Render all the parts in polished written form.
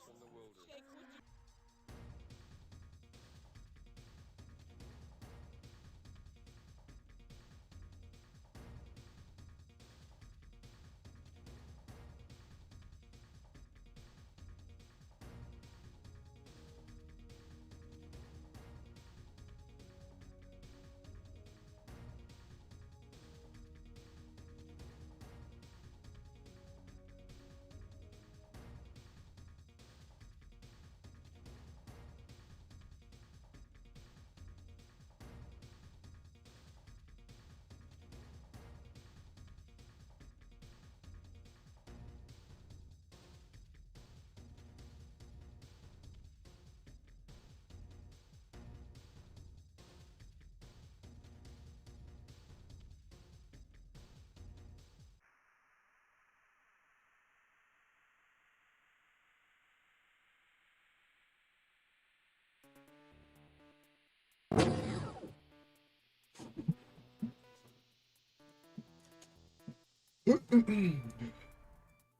from the wilderness.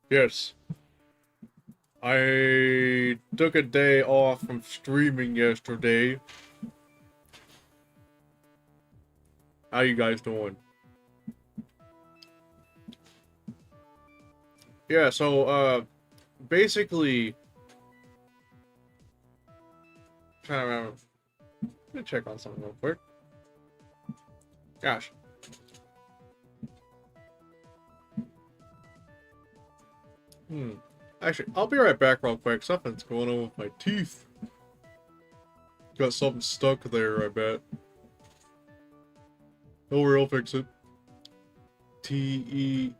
Yes. I took a day off from streaming yesterday. How you guys doing? Yeah, so basically trying to remember. Let me check on something real quick. Gosh. Actually, I'll be right back real quick. Something's going on with my teeth. Got something stuck there, I bet. Don't worry, I'll fix it. Teeth.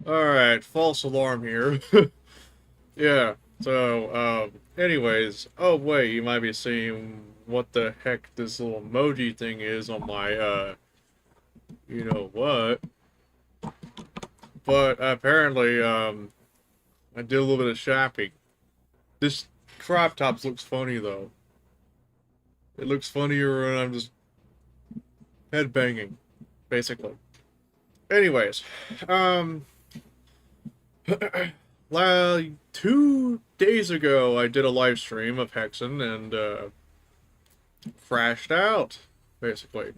Alright, false alarm here. Yeah, so, anyways, oh wait, you might be seeing what the heck this little emoji thing is on my, you know what. But apparently, I did a little bit of shopping. This crop tops looks funny though. It looks funnier when I'm just headbanging, basically. Anyways, um, well, 2 days ago I did a live stream of Hexen and crashed out, basically.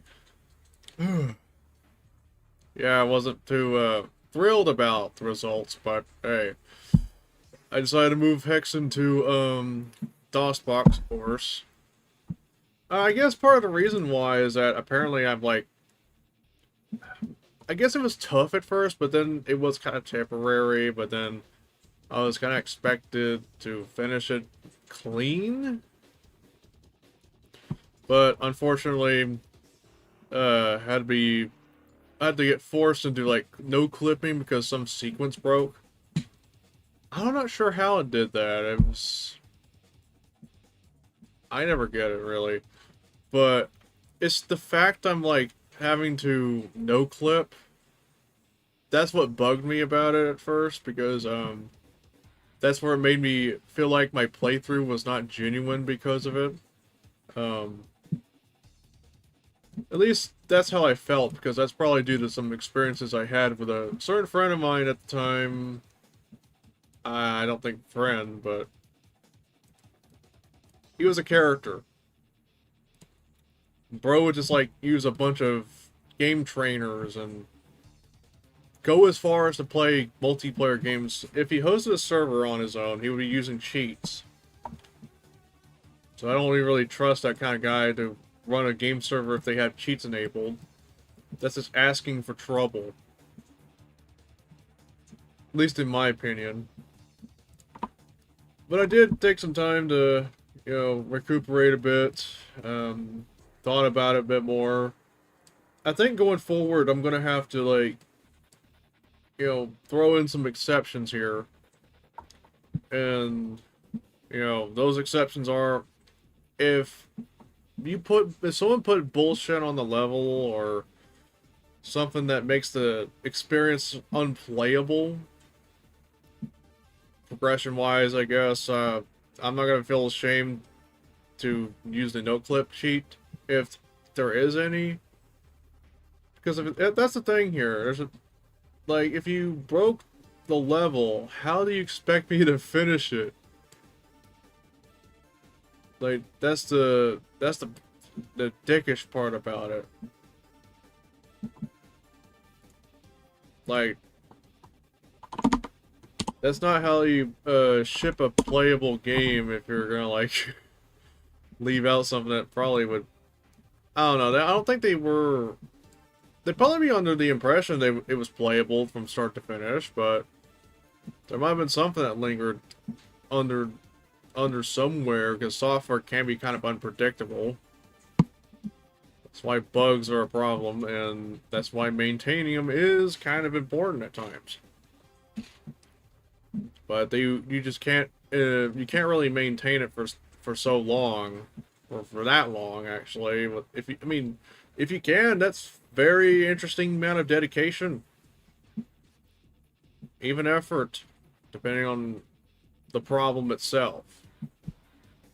Yeah, I wasn't too thrilled about the results, but hey, I decided to move Hexen to DOSBox, of course. I guess part of the reason why is that apparently I'm like, I guess it was tough at first, but then it was kind of temporary, but then I was kind of expected to finish it clean. But unfortunately, had to get forced into like no clipping because some sequence broke. I'm not sure how it did that. It was, I never get it really. But it's the fact I'm like having to no clip. That's what bugged me about it at first because that's where it made me feel like my playthrough was not genuine because of it. Um at least that's how I felt because that's probably due to some experiences I had with a certain friend of mine at the time. I don't think friend, but he was a character. Bro would just like use a bunch of game trainers and go as far as to play multiplayer games. If he hosted a server on his own, he would be using cheats. So I don't really trust that kind of guy to run a game server if they have cheats enabled. That's just asking for trouble. At least in my opinion. But I did take some time to, you know, recuperate a bit. Thought about it a bit more. I think going forward, I'm going to have to, like, you know, throw in some exceptions here. And, you know, those exceptions are if someone put bullshit on the level or something that makes the experience unplayable, progression wise, I guess, I'm not gonna feel ashamed to use the no clip cheat if there is any, because if that's the thing here. There's a, like, if you broke the level, how do you expect me to finish it? Like, that's the dickish part about it. Like, that's not how you ship a playable game if you're gonna like leave out something that probably would, I don't know. I don't think they were. They'd probably be under the impression it was playable from start to finish, but there might have been something that lingered under somewhere because software can be kind of unpredictable. That's why bugs are a problem, and that's why maintaining them is kind of important at times. But you just can't you can't really maintain it for so long, or for that long actually. If you, I mean, if you can, that's very interesting amount of dedication, even effort, depending on the problem itself.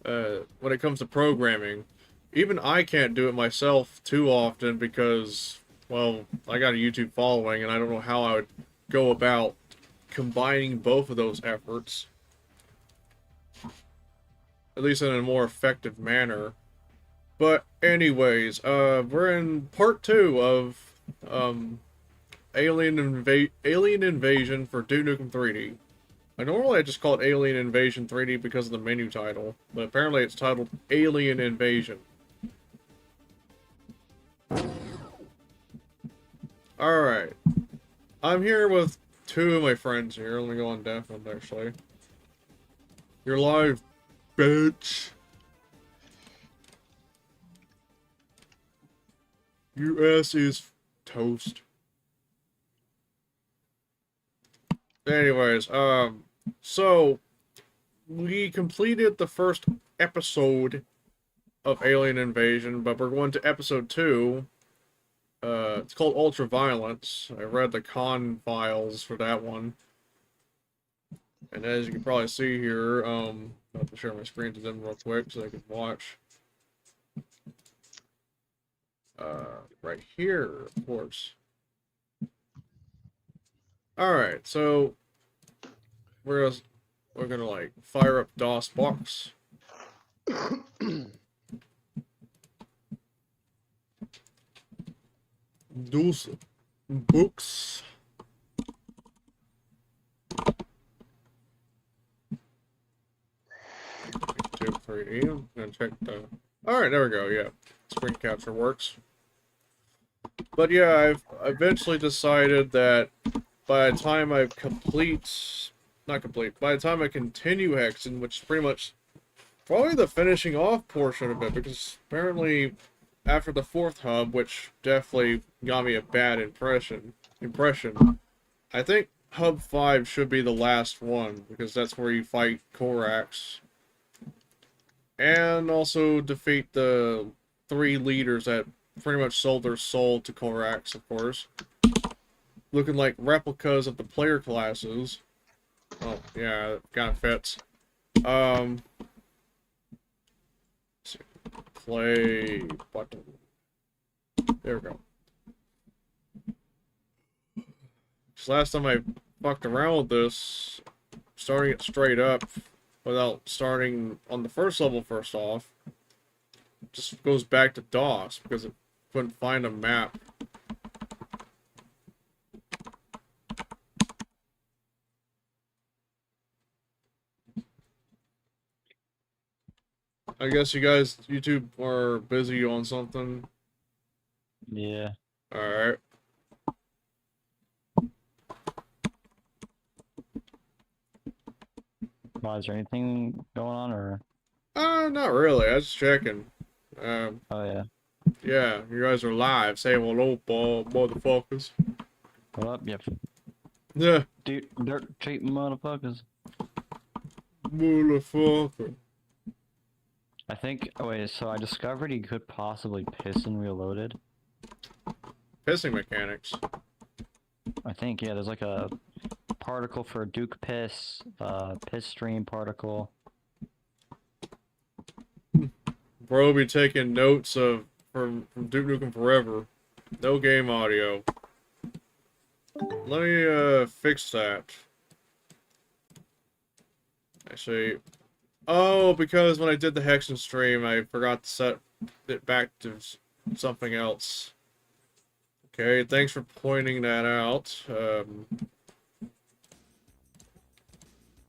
When it comes to programming, even I can't do it myself too often because, well, I got a YouTube following and I don't know how I would go about combining both of those efforts, at least in a more effective manner. But anyways, we're in part 2 of Alien Invasion for Duke Nukem 3D. Normally I just call it Alien Invasion 3D because of the menu title, but apparently it's titled Alien Invasion. Alright. I'm here with 2 of my friends here. Let me go on deafened, actually. You're live, bitch. Your ass is toast. Anyways, so we completed the first episode of Alien Invasion, but we're going to episode 2. It's called Ultraviolence. I read the con files for that one. And as you can probably see here, I'll have to share my screen to them real quick so they can watch. Right here, of course. Alright, so we're gonna like fire up DOSBox. DOSBox. I'm gonna check the. Alright, there we go, yeah. Screen capture works. But yeah, I've eventually decided that by the time I by the time I continue Hexen, which is pretty much probably the finishing off portion of it, because apparently after the 4th hub, which definitely got me a bad impression, I think hub 5 should be the last one, because that's where you fight Korax. And also defeat the 3 leaders that pretty much sold their soul to Korax, of course. Looking like replicas of the player classes. Oh, yeah, it kind of fits. Play button. There we go. Just last time I fucked around with this, starting it straight up without starting on the first level first off, just goes back to DOS because it couldn't find a map. I guess you guys, YouTube, are busy on something. Yeah. Alright. Why, is there anything going on, or? Not really. I was just checking. Oh, yeah. Yeah, you guys are live. Say hello, motherfuckers. What up, yep. Yeah. Dude, dirt cheap motherfuckers. Motherfucker. I think, oh wait, so I discovered he could possibly piss in Reloaded. Pissing mechanics. I think, yeah, there's like a particle for Duke Piss, piss stream particle. Bro be taking notes from Duke Nukem Forever. No game audio. Let me fix that. Actually, oh, because when I did the Hexen stream, I forgot to set it back to something else. Okay, thanks for pointing that out.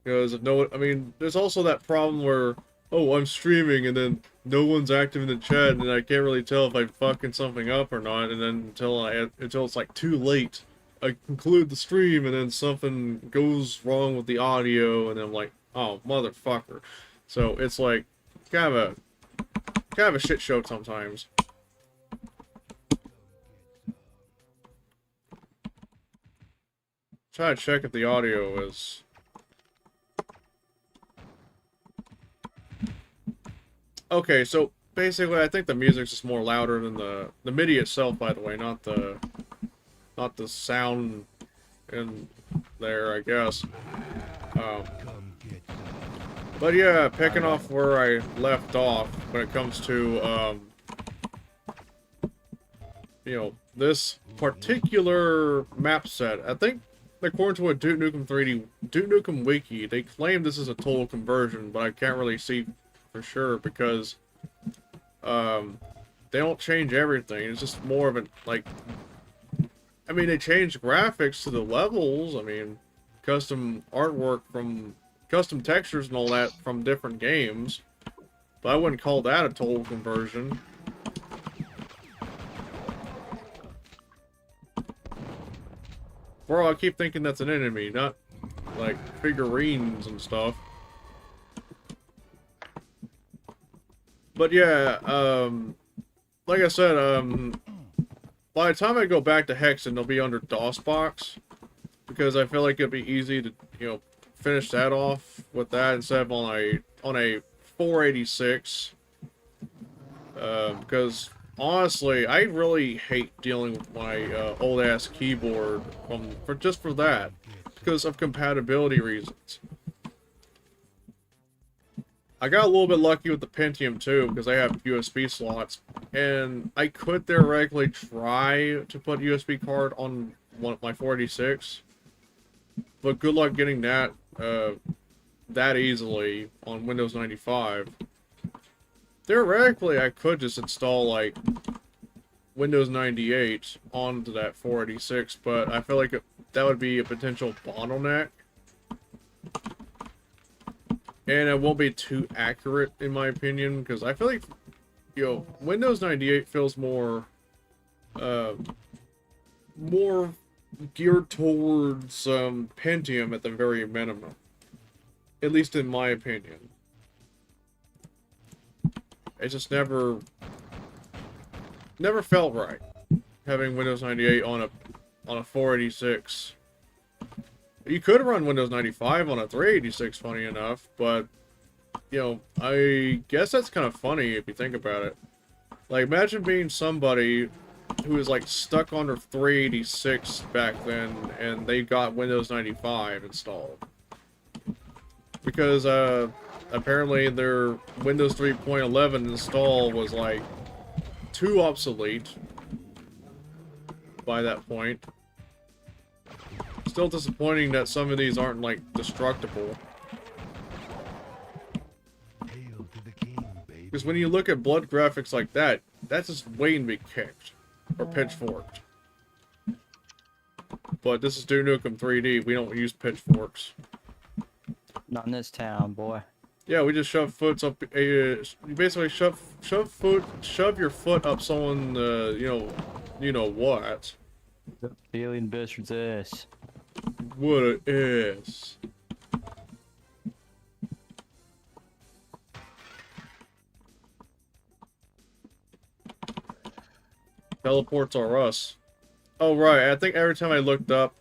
Because I mean, there's also that problem where, oh, I'm streaming and then no one's active in the chat and I can't really tell if I'm fucking something up or not, and then until it's like too late, I conclude the stream and then something goes wrong with the audio and I'm like, oh, motherfucker. So it's like kind of a shit show sometimes. Try to check if the audio is. Okay, so basically, I think the music's just more louder than the MIDI itself. By the way, not the sound in there, I guess. But yeah, picking off where I left off when it comes to you know, this particular map set. I think according to a Duke Nukem Wiki, they claim this is a total conversion, but I can't really see for sure because they don't change everything. It's just more of a, like, I mean, they change graphics to the levels. I mean, custom artwork from custom textures and all that from different games, but I wouldn't call that a total conversion. Bro, I keep thinking that's an enemy, not like figurines and stuff. But yeah, like I said, by the time I go back to Hexen, they'll be under DOSBox, because I feel like it'd be easy to, finish that off with that instead of on a 486. Because honestly, I really hate dealing with my old ass keyboard for that, because of compatibility reasons. I got a little bit lucky with the Pentium too, because I have USB slots, and I could theoretically try to put USB card on my 486, but good luck getting that that easily on Windows 95. Theoretically, I could just install like Windows 98 onto that 486, but I feel like that would be a potential bottleneck. And it won't be too accurate, in my opinion, because I feel like, Windows 98 feels more geared towards Pentium at the very minimum. At least in my opinion. It just never felt right having Windows 98 on a 486. You could run Windows 95 on a 386, funny enough, but, I guess that's kind of funny if you think about it. Like, imagine being somebody who was, like, stuck on their 386 back then, and they got Windows 95 installed. Because, apparently their Windows 3.11 install was, like, too obsolete by that point. Still disappointing that some of these aren't, like, destructible. Because when you look at blood graphics like that, that's just waiting to be kicked. Or pitchforked. But this is Duke Nukem 3D, we don't use pitchforks. Not in this town, boy. Yeah, we just shove foots up, you basically shove your foot up someone, you know what. The alien bastard's ass. What it is. Teleports are us. Oh, right. I think every time I looked up,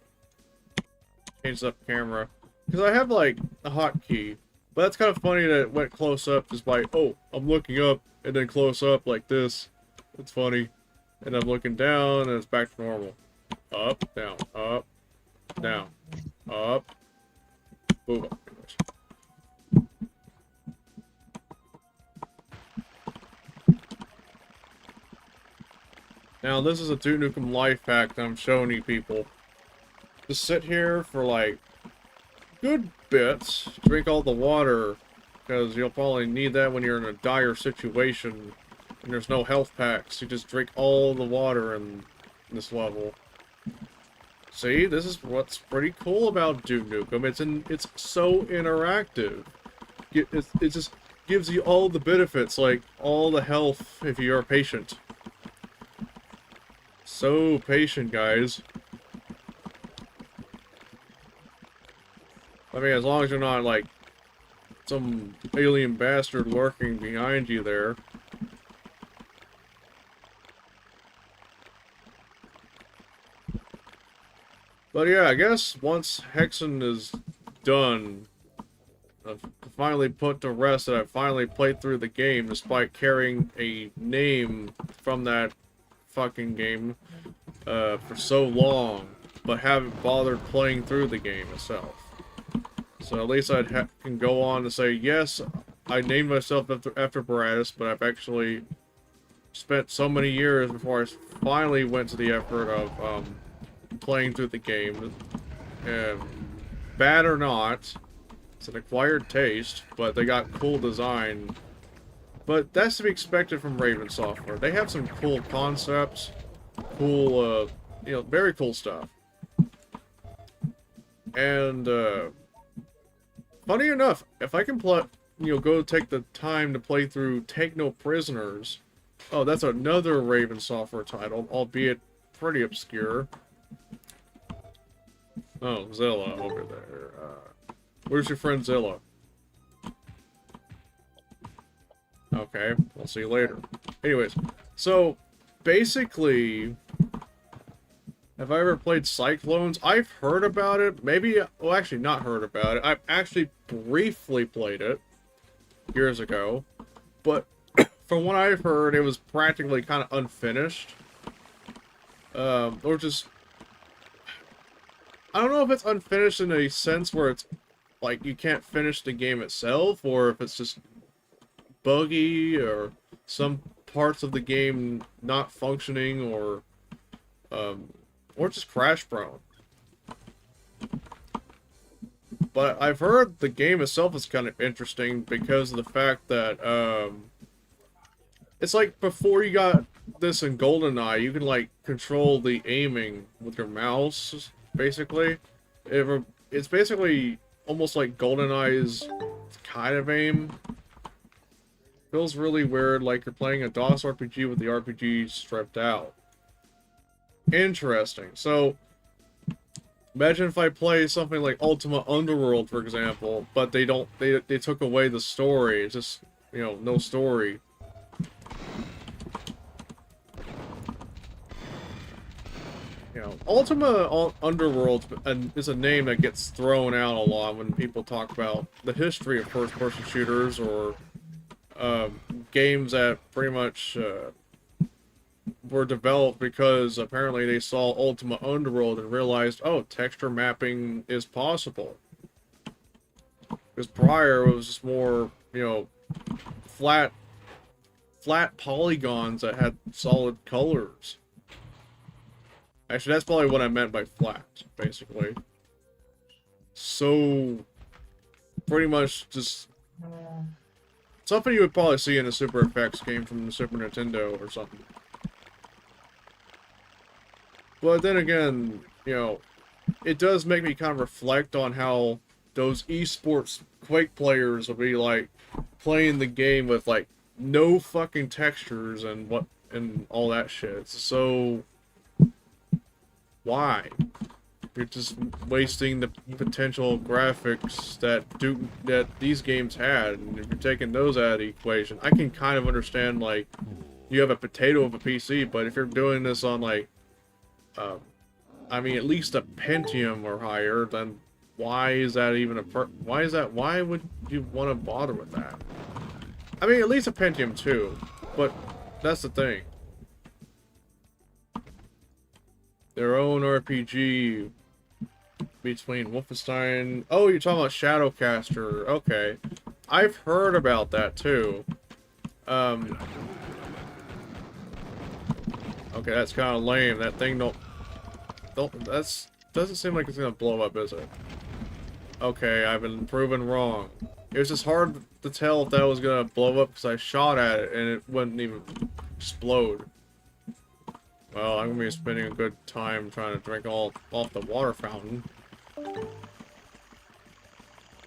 changed up camera. Because I have, like, a hotkey. But that's kind of funny that it went close up just by, oh, I'm looking up, and then close up like this. It's funny. And I'm looking down, and it's back to normal. Up, down, up, down, up, move up. Now, this is a Duke Nukem life hack that I'm showing you people. Just sit here for, like, good bits. Drink all the water, because you'll probably need that when you're in a dire situation and there's no health packs. You just drink all the water in this level. See, this is what's pretty cool about Duke Nukem. It's so interactive. It just gives you all the benefits, like all the health if you're patient. So patient, guys. I mean, as long as you're not, like, some alien bastard lurking behind you there. But yeah, I guess once Hexen is done, I've finally put to rest that I finally played through the game despite carrying a name from that fucking game for so long, but haven't bothered playing through the game itself. So at least I can go on to say, yes, I named myself after Baratus, but I've actually spent so many years before I finally went to the effort of playing through the game. Bad or not, it's an acquired taste, but they got cool design. But that's to be expected from Raven Software. They have some cool concepts, cool, very cool stuff. And, funny enough, if I can go take the time to play through Take No Prisoners. Oh, that's another Raven Software title, albeit pretty obscure. Oh, Zilla over there. Where's your friend Zilla? Okay, we'll see you later. Anyways, so basically, Have I ever played Cyclones? I've heard about it. Maybe, well, actually not heard about it. I've actually briefly played it years ago. But from what I've heard, it was practically kind of unfinished. Or just... I don't know if it's unfinished in a sense where it's like you can't finish the game itself, or if it's just buggy, or some parts of the game not functioning, or just crash prone. But I've heard the game itself is kind of interesting because of the fact that it's like before you got this in GoldenEye, you can like control the aiming with your mouse, basically. It's basically almost like GoldenEye's kind of aim. Feels really weird, like you're playing a DOS RPG with the RPG stripped out. Interesting. So, imagine if I play something like Ultima Underworld, for example, but they took away the story. It's just, you know, no story. You know, Ultima Underworld is a name that gets thrown out a lot when people talk about the history of first-person shooters, or games that pretty much were developed because apparently they saw Ultima Underworld and realized, oh, texture mapping is possible. Because prior it was just more, you know, flat polygons that had solid colors. Actually, that's probably what I meant by flat, basically. So, pretty much just something you would probably see in a Super Effects game from the Super Nintendo or something. But then again, you know, it does make me kind of reflect on how those esports Quake players will be like playing the game with like no fucking textures and all that shit. So why? You're just wasting the potential graphics that these games had, and if you're taking those out of the equation, I can kind of understand like you have a potato of a PC, but if you're doing this on like I mean, at least a Pentium or higher, then why is that even why would you want to bother with that? I mean, at least a Pentium 2, but that's the thing. Their own RPG between Wolfenstein... Oh, you're talking about Shadowcaster. Okay. I've heard about that, too. Okay, that's kind of lame. That thing doesn't seem like it's gonna blow up, is it? Okay, I've been proven wrong. It was just hard to tell if that was gonna blow up because I shot at it and it wouldn't even explode. Well, I'm gonna be spending a good time trying to drink all off the water fountain.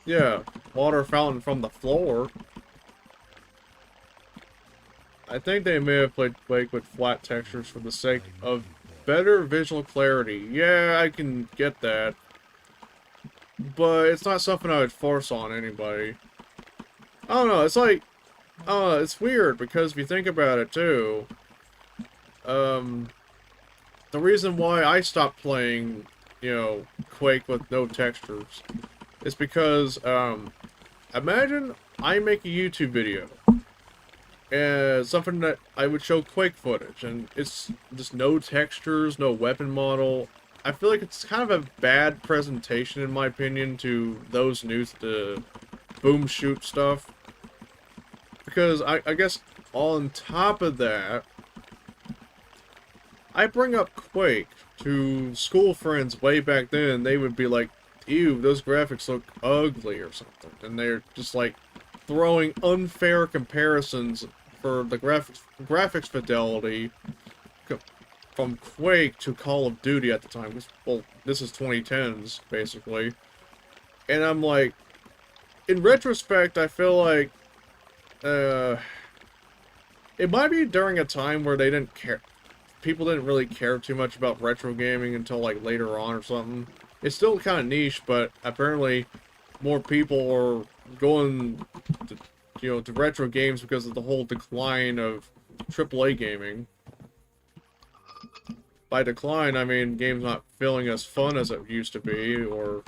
Yeah, water fountain from the floor. I think they may have played Quake with flat textures for the sake of better visual clarity. Yeah, I can get that. But it's not something I would force on anybody. I don't know, it's like... it's weird, because if you think about it, too... the reason why I stopped playing, you know, Quake with no textures is because, imagine I make a YouTube video. And something that I would show Quake footage, and it's just no textures, no weapon model. I feel like it's kind of a bad presentation, in my opinion, to those new to boom shoot stuff. Because I guess on top of that, I bring up Quake to school friends way back then, they would be like, ew, those graphics look ugly or something. And they're just like throwing unfair comparisons for the graphics fidelity from Quake to Call of Duty at the time. Well, this is 2010s, basically. And I'm like, in retrospect, I feel like, it might be during a time where they didn't care, people didn't really care too much about retro gaming until like later on or something. It's still kind of niche, but apparently more people are going to, you know, to retro games because of the whole decline of AAA gaming. by decline, I mean games not feeling as fun as it used to be, or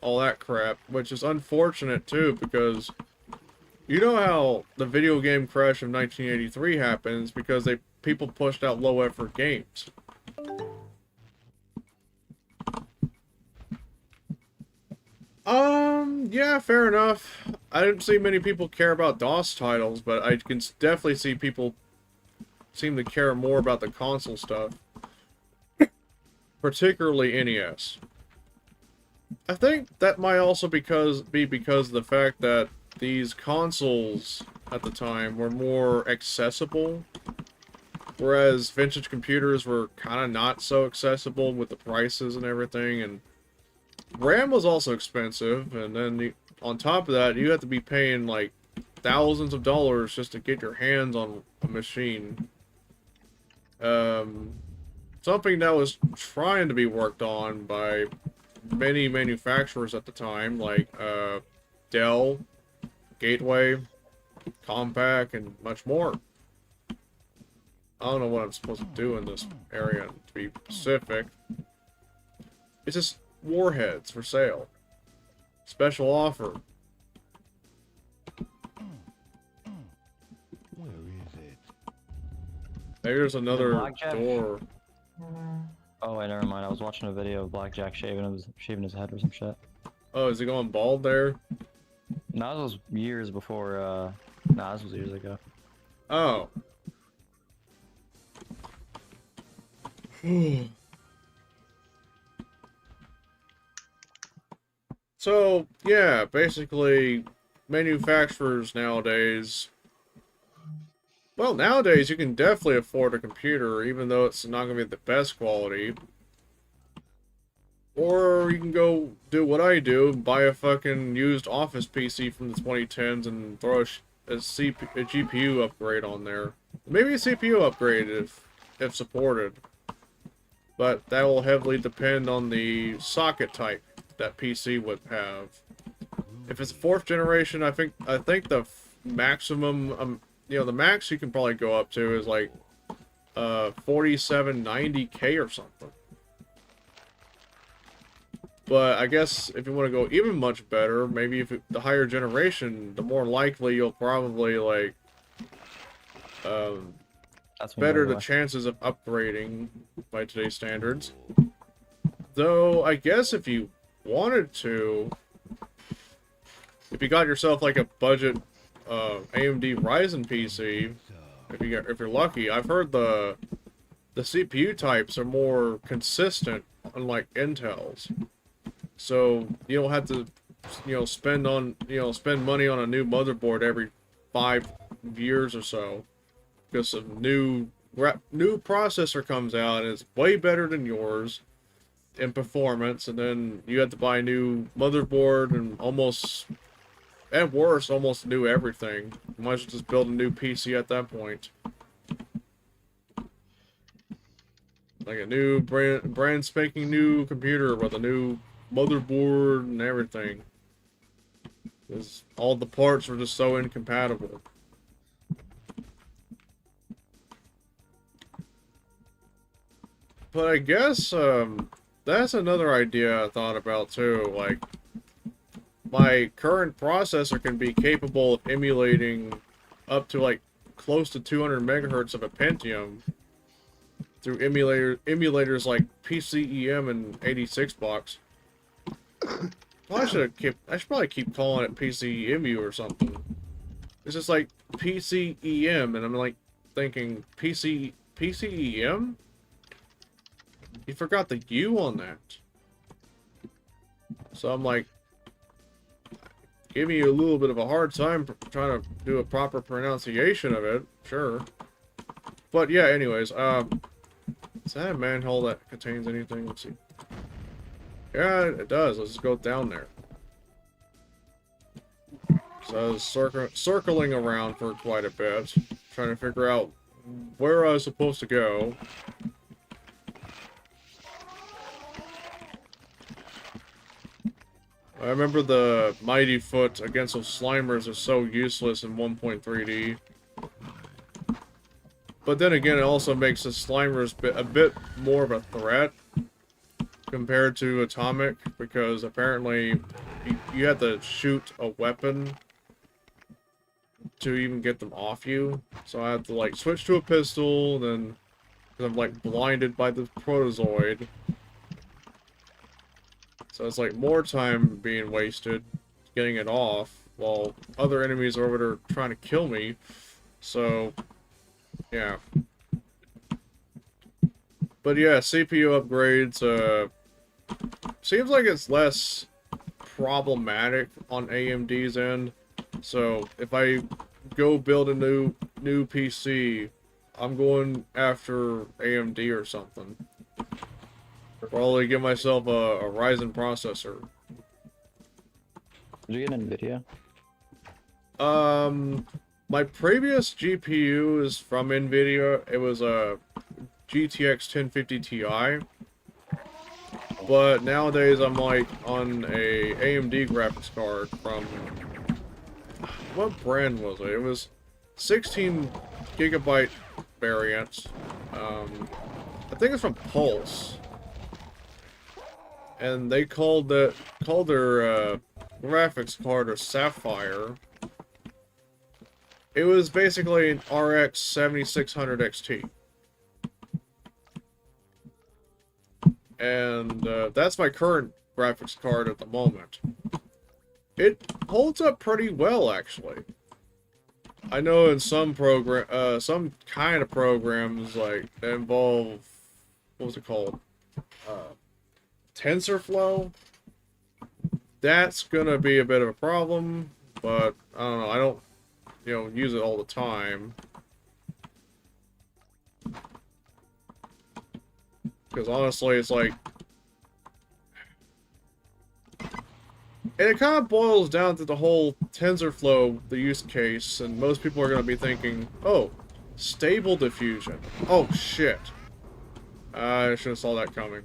all that crap, which is unfortunate too, because you know how the video game crash of 1983 happens because people pushed out low effort games. Yeah, fair enough. I didn't see many people care about DOS titles, but I can definitely see people seem to care more about the console stuff. Particularly NES. I think that might also be because of the fact that these consoles at the time were more accessible, whereas vintage computers were kind of not so accessible with the prices and everything, and RAM was also expensive, and then on top of that, you have to be paying like thousands of dollars just to get your hands on a machine. Something that was trying to be worked on by many manufacturers at the time, like Dell, Gateway, Compaq, and much more. I don't know what I'm supposed to do in this area, to be specific. It's just warheads for sale. Special offer. Where is it? There's another door. Oh wait, never mind. I was watching a video of Blackjack shaving his head or some shit. Oh, is he going bald there? No, this was years before. Nah, this was years ago. Oh. So, yeah, basically, manufacturers nowadays... Well, nowadays you can definitely afford a computer, even though it's not going to be the best quality. Or you can go do what I do, buy a fucking used office PC from the 2010s and throw a GPU upgrade on there. Maybe a CPU upgrade if supported. But that will heavily depend on the socket type that PC would have. If it's 4th generation, I think the maximum, you know, the max you can probably go up to is like 4790K or something. But I guess if you want to go even much better, maybe the higher generation, the more likely you'll probably like better the chances of upgrading by today's standards. Though I guess if you wanted to, if you got yourself like a budget AMD Ryzen PC, if you're lucky, I've heard the CPU types are more consistent, unlike Intel's. So you don't have to, spend money on a new motherboard every 5 years or so, because a new processor comes out and it's way better than yours in performance, and then you have to buy a new motherboard and almost new everything. You might as well just build a new PC at that point. Like a new brand spanking new computer with a new motherboard and everything. Because all the parts are just so incompatible. But I guess that's another idea I thought about too. Like, my current processor can be capable of emulating up to like close to 200 megahertz of a Pentium through emulators like PCEM and 86box. Well, I should probably keep calling it PCEMU or something. It's just like PCEM, and I'm like thinking PCEM? You forgot the U on that. So I'm like, giving you a little bit of a hard time trying to do a proper pronunciation of it. Sure. But yeah, anyways, is that a manhole that contains anything? Let's see. Yeah, it does. Let's just go down there. So I was circling around for quite a bit, trying to figure out where I was supposed to go. I remember the Mighty Foot against those Slimers is so useless in 1.3D. But then again, it also makes the Slimers a bit more of a threat compared to Atomic, because apparently you have to shoot a weapon to even get them off you. So I have to like switch to a pistol, then because I'm like blinded by the protozoid. So it's like more time being wasted getting it off while other enemies are over there trying to kill me. So yeah. But yeah, CPU upgrades, seems like it's less problematic on AMD's end. So if I go build a new PC, I'm going after AMD or something. Probably get myself a Ryzen processor. Did you get NVIDIA? My previous GPU is from NVIDIA. It was a GTX 1050 Ti. But nowadays I'm like on a AMD graphics card from, what brand was it? It was 16 gigabyte variant. I think it's from Pulse. And they called their graphics card a Sapphire. It was basically an RX 7600 XT. And that's my current graphics card at the moment. It holds up pretty well, actually. I know in some some kind of programs like that involve, what was it called? TensorFlow. That's gonna be a bit of a problem, but I don't know. I don't, use it all the time. Because honestly, it's like, and it kind of boils down to the whole TensorFlow, the use case, and most people are going to be thinking, oh, stable diffusion. Oh, shit. I should have saw that coming.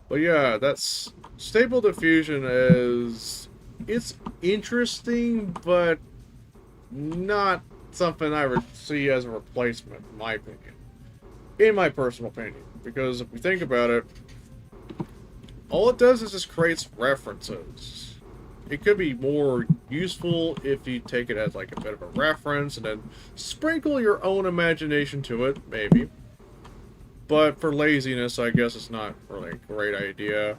But yeah, that's, stable diffusion is, it's interesting, but not something I would see as a replacement, in my opinion. In my personal opinion. Because if we think about it, all it does is just creates references. It could be more useful if you take it as like a bit of a reference and then sprinkle your own imagination to it, maybe. But for laziness, I guess it's not really a great idea.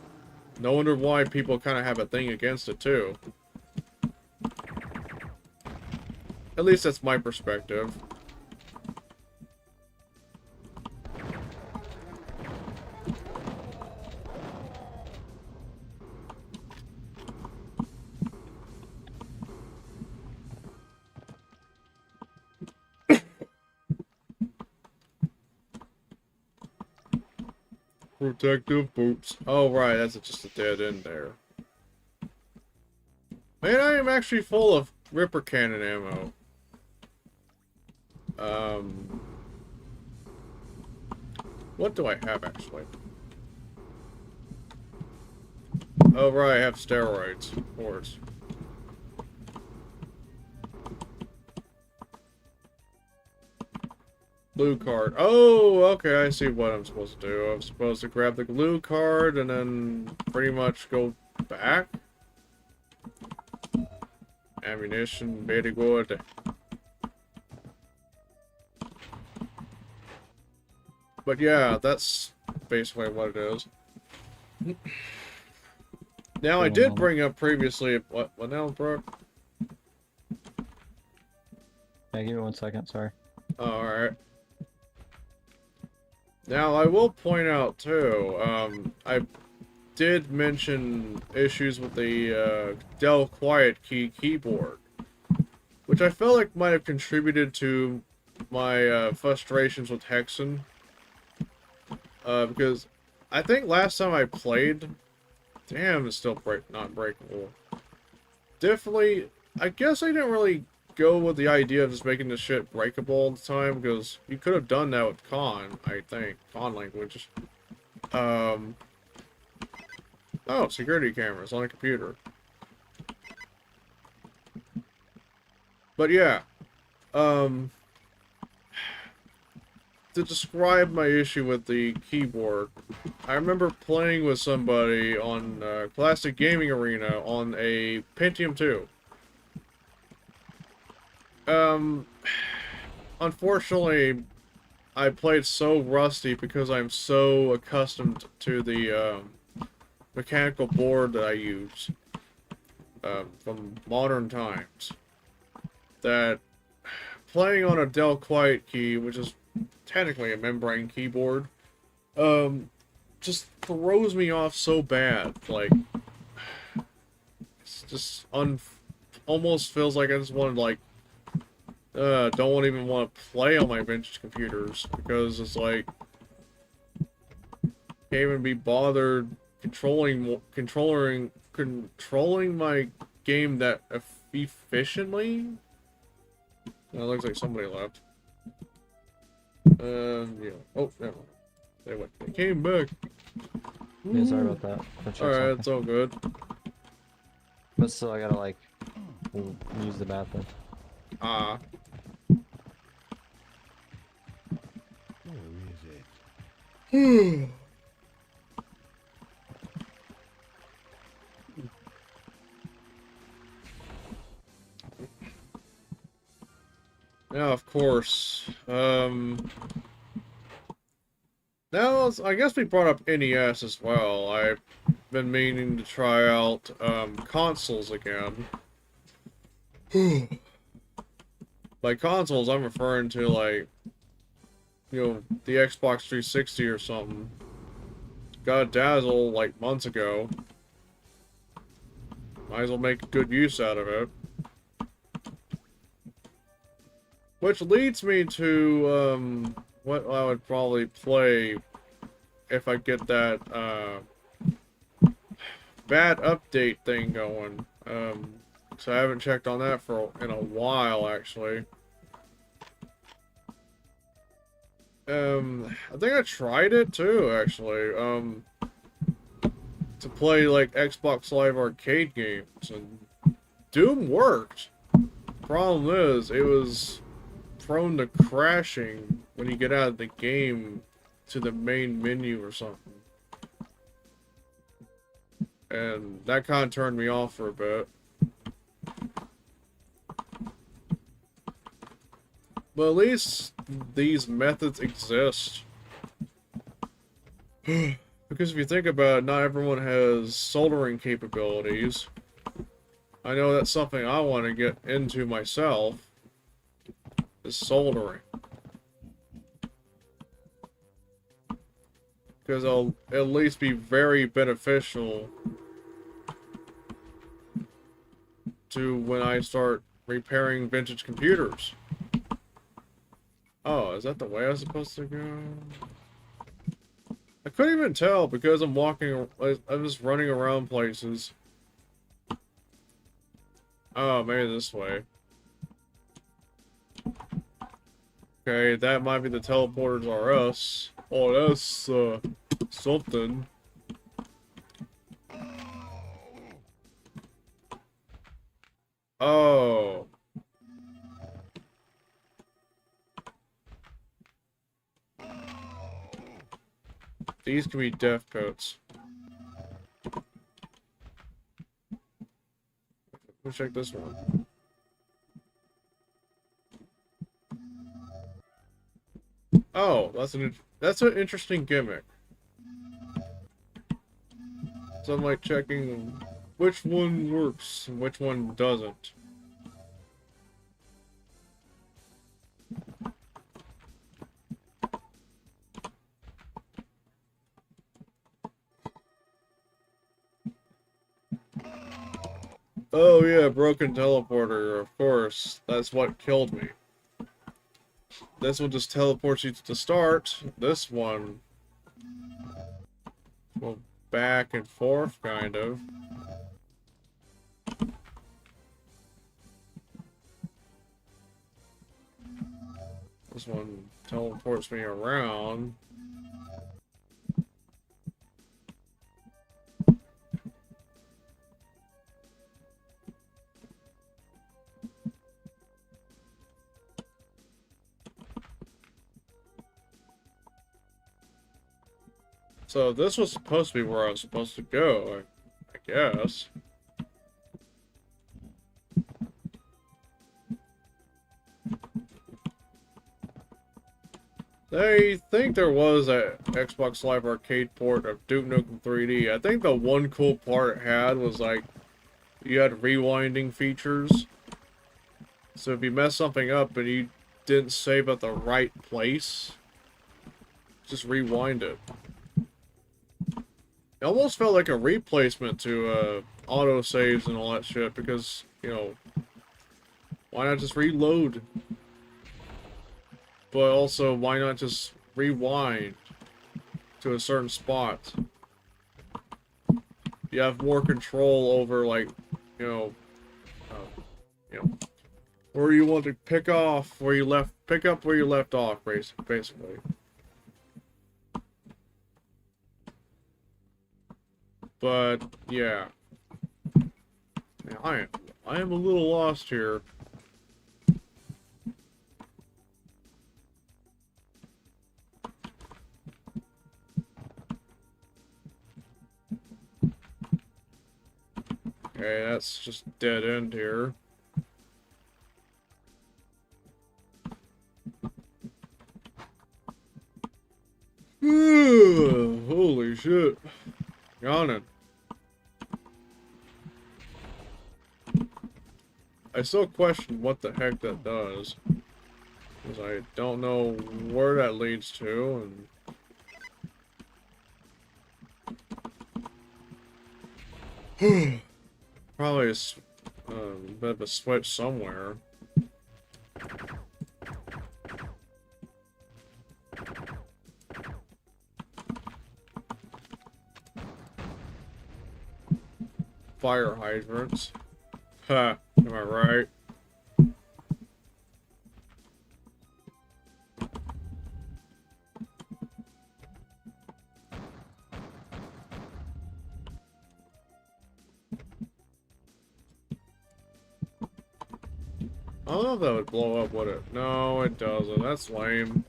No wonder why people kind of have a thing against it, too. At least that's my perspective. Protective boots. Oh, right, that's just a dead end there. Man, I am actually full of Ripper Cannon ammo. What do I have, actually? Oh, right, I have steroids, of course. Glue card. Oh, okay, I see what I'm supposed to do. I'm supposed to grab the glue card and then pretty much go back. Ammunition, very good. But yeah, that's basically what it is. Now, I did bring up previously... What now, bro? Yeah, give me 1 second, sorry. Alright. Now, I will point out, too, I did mention issues with the Dell Quiet Key keyboard, which I felt like might have contributed to my frustrations with Hexen. Because I think last time I played, damn, it's still not breakable. Definitely, I guess I didn't really go with the idea of just making this shit breakable all the time, because you could have done that with Con, I think. Con language. Oh, security cameras on a computer. But yeah, to describe my issue with the keyboard, I remember playing with somebody on Classic Gaming Arena on a Pentium 2. Unfortunately, I played so rusty because I'm so accustomed to the mechanical board that I use from modern times, that playing on a Del Quiet key, which is technically a membrane keyboard, just throws me off so bad. Like, it's just almost feels like I just wanted, like, don't even want to play on my vintage computers, because it's like, can't even be bothered controlling my game that efficiently. It looks like somebody left. Yeah. Oh, never mind. They went. They came back. Yeah, sorry about that. Alright, it's all good. But still, I gotta, like, use the bathroom. Ah. Where is it? Now, of course, now, I guess we brought up NES as well. I've been meaning to try out, consoles again. By consoles, I'm referring to, like, you know, the Xbox 360 or something. Got a Dazzle, like, months ago. Might as well make good use out of it. Which leads me to, what I would probably play if I get that, bad update thing going. So I haven't checked on that in a while, actually. I think I tried it too, actually, to play, like, Xbox Live Arcade games, and Doom worked. Problem is, it was prone to crashing when you get out of the game to the main menu or something. And that kind of turned me off for a bit. But at least these methods exist. Because if you think about it, not everyone has soldering capabilities. I know that's something I want to get into myself, is soldering. Because it'll at least be very beneficial to when I start repairing vintage computers. Oh, is that the way I was supposed to go? I couldn't even tell because I'm just running around places. Oh, maybe this way. Okay, that might be the teleporters are us. Oh, that's, something. Oh. These can be death coats. Let's check this one. Oh, that's an interesting gimmick. So I'm like checking which one works and which one doesn't. Oh yeah, broken teleporter, of course. That's what killed me. This one just teleports you to the start. This one will back and forth, kind of. This one teleports me around. So this was supposed to be where I was supposed to go, I guess. I think there was a Xbox Live Arcade port of Duke Nukem 3D. I think the one cool part it had was like you had rewinding features. So if you messed something up and you didn't save at the right place, just rewind it. It almost felt like a replacement to auto saves and all that shit because, you know, why not just reload? But also, why not just rewind to a certain spot? You have more control over, like, you know, where you want to pick up where you left off, basically. But yeah, I am a little lost here. Okay, that's just dead end here. Holy shit. Yawning. I still question what the heck that does. Because I don't know where that leads to, and... Probably a bit of a switch somewhere. Fire hydrants. Ha, am I right? I don't know if that would blow up, would it? No, it doesn't. That's lame.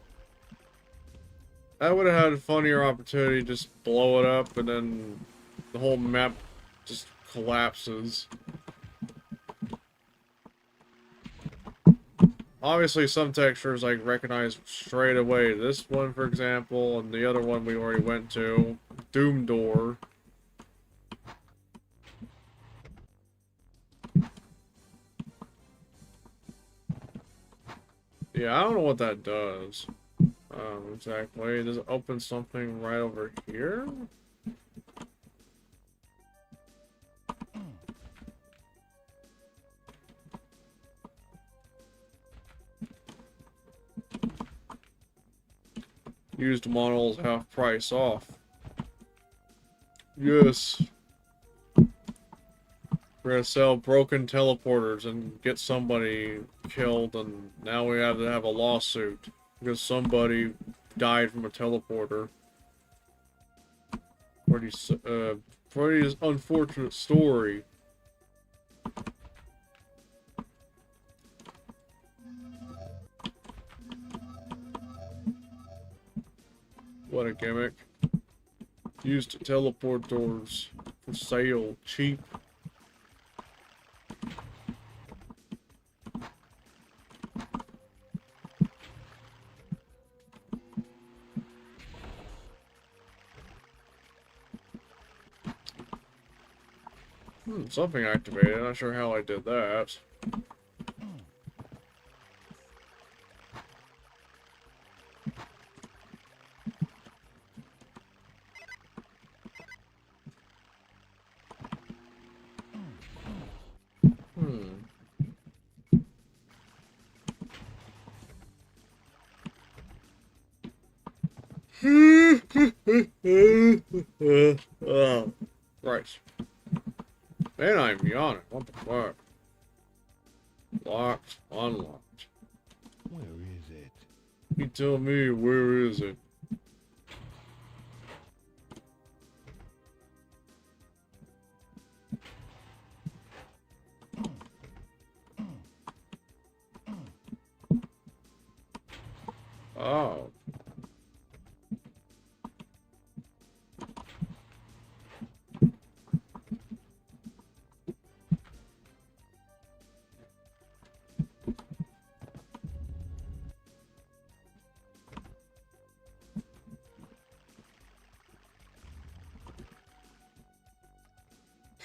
That would have had a funnier opportunity to just blow it up and then the whole map just collapses. Obviously, some textures I recognize straight away. This one, for example, and the other one we already went to. Doom Door. Yeah, I don't know what that does. Exactly. Does it open something right over here? Used models half price off. Yes. We're gonna sell broken teleporters and get somebody killed, and now we have to have a lawsuit because somebody died from a teleporter. Pretty unfortunate story. What a gimmick. Used teleport doors for sale, cheap. Something activated. Not sure how I did that. Oh, right. Man, I'm yawning. What the fuck? Locked, unlocked. Where is it? You tell me, where is it? Oh.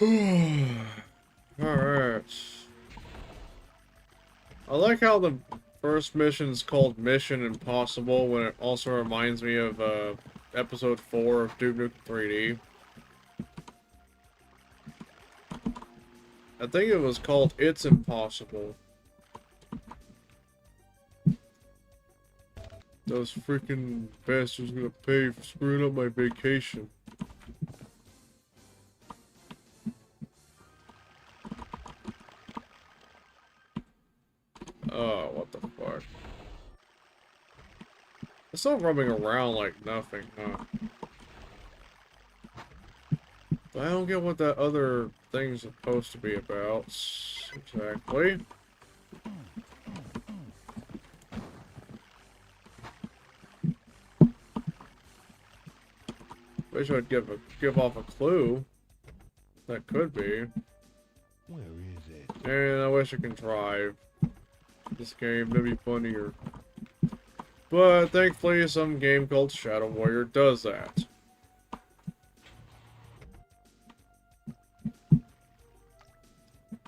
Alright. I like how the first mission is called Mission Impossible when it also reminds me of episode 4 of Duke Nukem 3D. I think it was called It's Impossible. Those freaking bastards gonna pay for screwing up my vacation. Oh, what the fuck. It's still roaming around like nothing, huh? But I don't get what that other thing's supposed to be about. Exactly. Wish I'd give off a clue. That could be. Where is it? And I wish I could drive this game to be funnier. But thankfully some game called Shadow Warrior does that.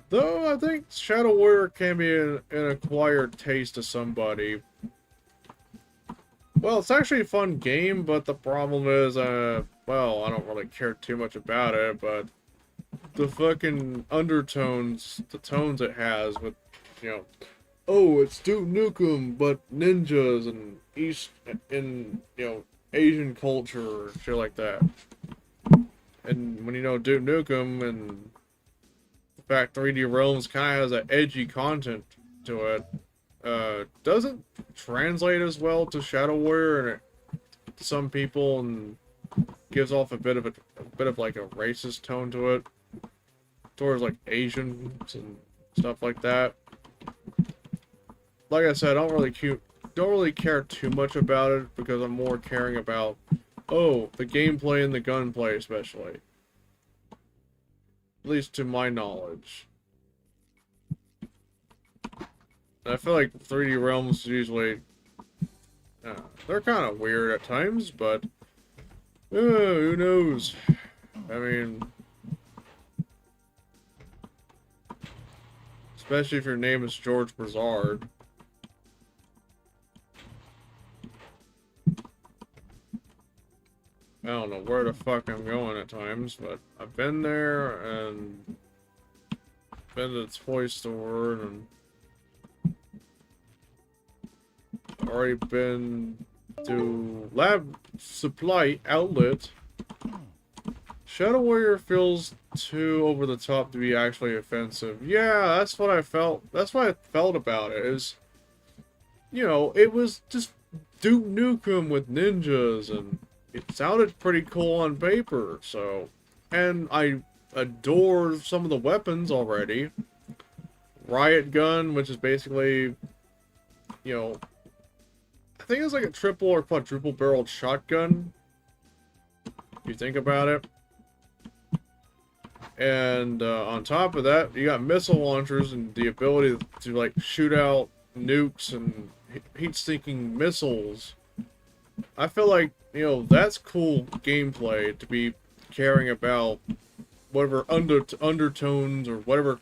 Though I think Shadow Warrior can be an acquired taste to somebody. Well, it's actually a fun game, but the problem is, well, I don't really care too much about it, but the fucking undertones, the tones it has with, you know, oh, it's Duke Nukem, but ninjas and you know, Asian culture, shit like that. And when you know Duke Nukem and the fact 3D Realms kind of has an edgy content to it, doesn't translate as well to Shadow Warrior, and to some people, and gives off a bit of like a racist tone to it, towards like Asians and stuff like that. Like I said, I don't really care too much about it because I'm more caring about, oh, the gameplay and the gunplay especially. At least to my knowledge. I feel like 3D Realms usually, they're kind of weird at times, but who knows? I mean, especially if your name is George Broussard. I don't know where the fuck I'm going at times, but I've been there and been to the toy store and already been to Lab Supply Outlet. Shadow Warrior feels too over the top to be actually offensive. Yeah, that's what I felt. That's what I felt about it. Is, you know, it was just Duke Nukem with ninjas, and it sounded pretty cool on paper. So, and I adore some of the weapons already. Riot gun, which is basically, you know, I think it's like a triple or quadruple barreled shotgun, if you think about it. And on top of that, you got missile launchers and the ability to like shoot out nukes and heat-seeking missiles. I feel like, you know, that's cool gameplay to be caring about whatever undertones or whatever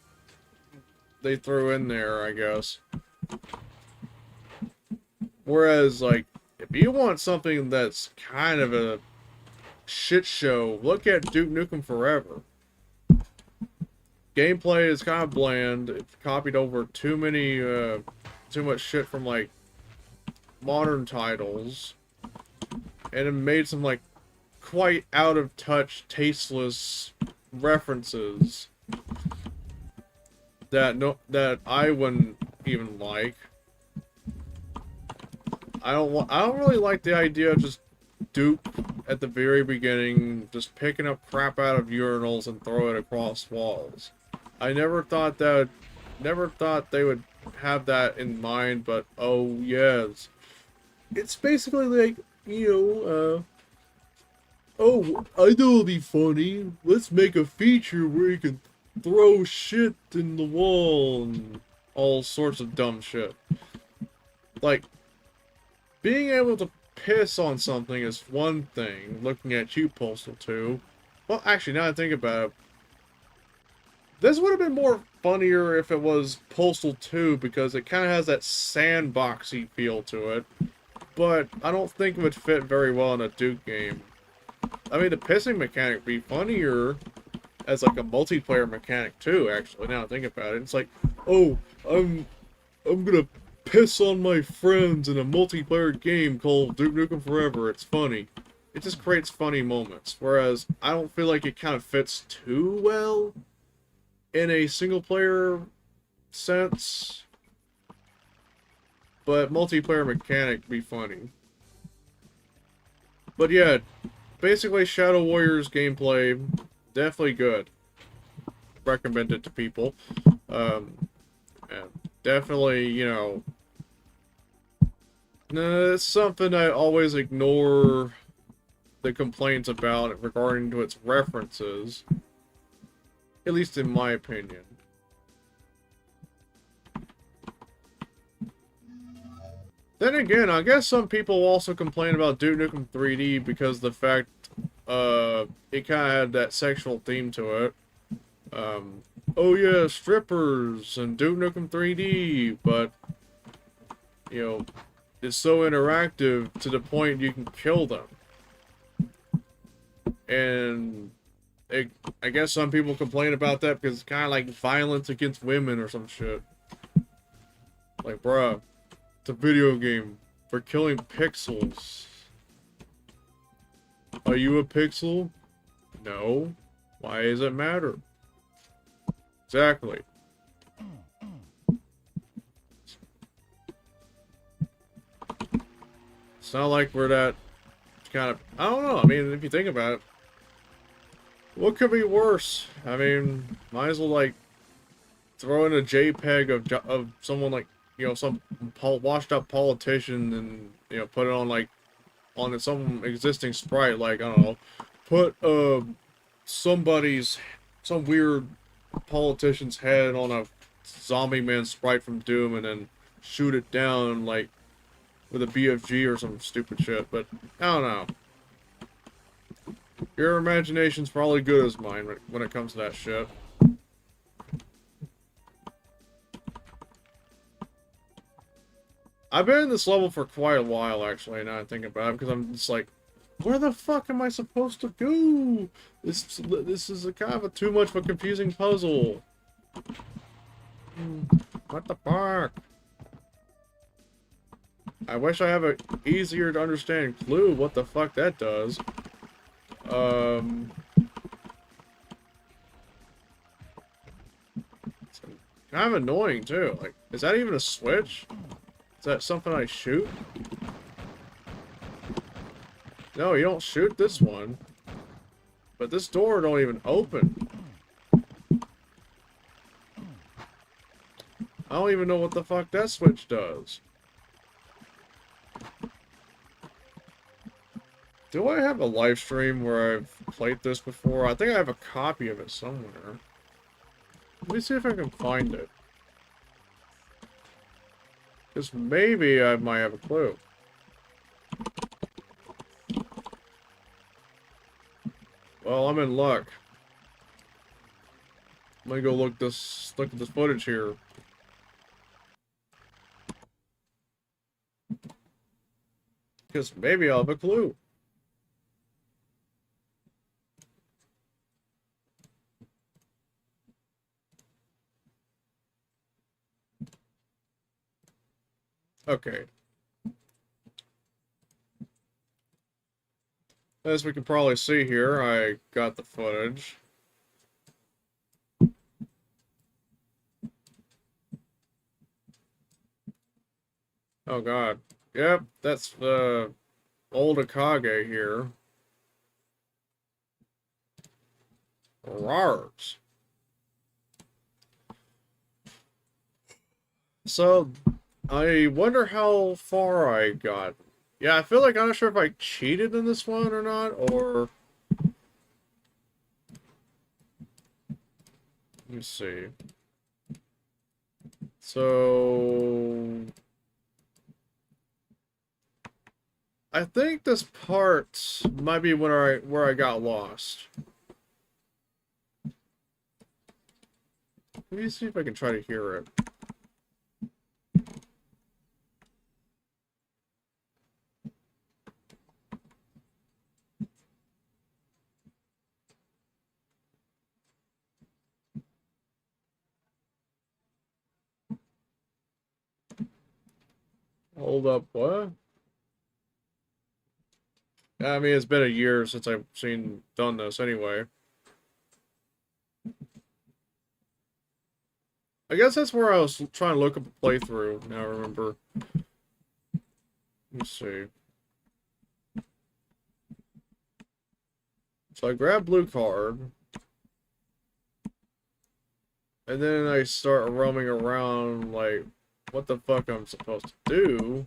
they throw in there, I guess. Whereas, like, if you want something that's kind of a shit show, look at Duke Nukem Forever. Gameplay is kind of bland. It's copied over too much shit from, like, modern titles. And it made some, like, quite out-of-touch, tasteless references that I wouldn't even like. I don't really like the idea of just Duke at the very beginning just picking up crap out of urinals and throw it across walls. I never thought they would have that in mind, but oh yes. It's basically like, you know, oh, I know it'll be funny. Let's make a feature where you can throw shit in the wall and all sorts of dumb shit. Like, being able to piss on something is one thing, looking at you, Postal 2. Well, actually, now I think about it, This would have been more funnier if it was Postal 2, because it kind of has that sandboxy feel to it. But I don't think it would fit very well in a Duke game. I mean, the pissing mechanic would be funnier as like a multiplayer mechanic too, actually, now I think about it. It's like, oh, I'm gonna piss on my friends in a multiplayer game called Duke Nukem Forever. It's funny. It just creates funny moments. Whereas I don't feel like it kind of fits too well in a single player sense. But multiplayer mechanic be funny. But yeah, basically Shadow Warriors gameplay, definitely good. Recommend it to people. And definitely, you know, it's something I always ignore the complaints about regarding to its references. At least in my opinion. Then again, I guess some people also complain about Duke Nukem 3D because of the fact it kind of had that sexual theme to it. Oh yeah, strippers and Duke Nukem 3D, but you know, it's so interactive to the point you can kill them. And I guess some people complain about that because it's kind of like violence against women or some shit. Like, bruh, it's a video game for killing pixels. Are you a pixel? No. Why does it matter? Exactly. It's not like we're that kind of... I don't know. I mean, if you think about it, what could be worse? I mean, might as well, like, throw in a JPEG of someone, like, you know, some washed up politician and, you know, put it on, like, on some existing sprite, like, I don't know, put, some weird politician's head on a zombie man sprite from Doom and then shoot it down, like, with a BFG or some stupid shit, but, I don't know. Your imagination's probably good as mine when it comes to that shit. I've been in this level for quite a while, actually, now I think about it, because I'm just like, where the fuck am I supposed to go? This is a kind of too much of a confusing puzzle. What the fuck? I wish I have a easier to understand clue what the fuck that does. It's kind of annoying too. Like, is that even a switch? Is that something I shoot? No, you don't shoot this one. But this door don't even open. I don't even know what the fuck that switch does. Do I have a live stream where I've played this before? I think I have a copy of it somewhere. Let me see if I can find it. Because maybe I might have a clue. Well, I'm in luck. I'm gonna go look at this footage here. Because maybe I'll have a clue. Okay. As we can probably see here, I got the footage. Oh god. Yep, that's the old Akage here. Rars. So, I wonder how far I got. Yeah, I feel like I'm not sure if I cheated in this one or not, or... Let me see. So... I think this part might be where I got lost. Let me see if I can try to hear it. Hold up, what? I mean, it's been a year since I've done this anyway. I guess that's where I was trying to look up a playthrough. Now I remember. Let's see. So I grab blue card. And then I start roaming around like, what the fuck I'm supposed to do.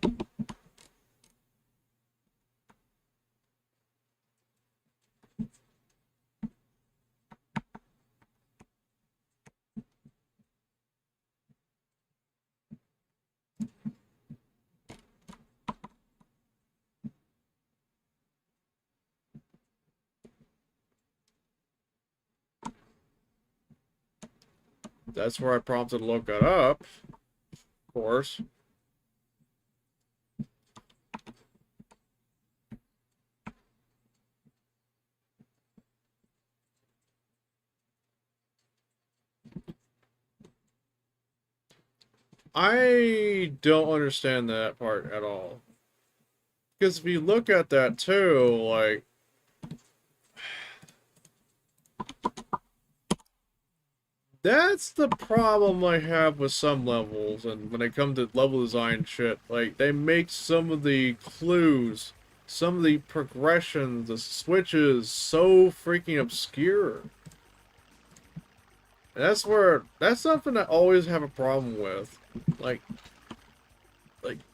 That's where I prompted to look it up, of course. I don't understand that part at all. Because if you look at that too, like, that's the problem I have with some levels, and when it comes to level design shit, like, they make some of the clues, some of the progressions, the switches, so freaking obscure. And that's something I always have a problem with. Like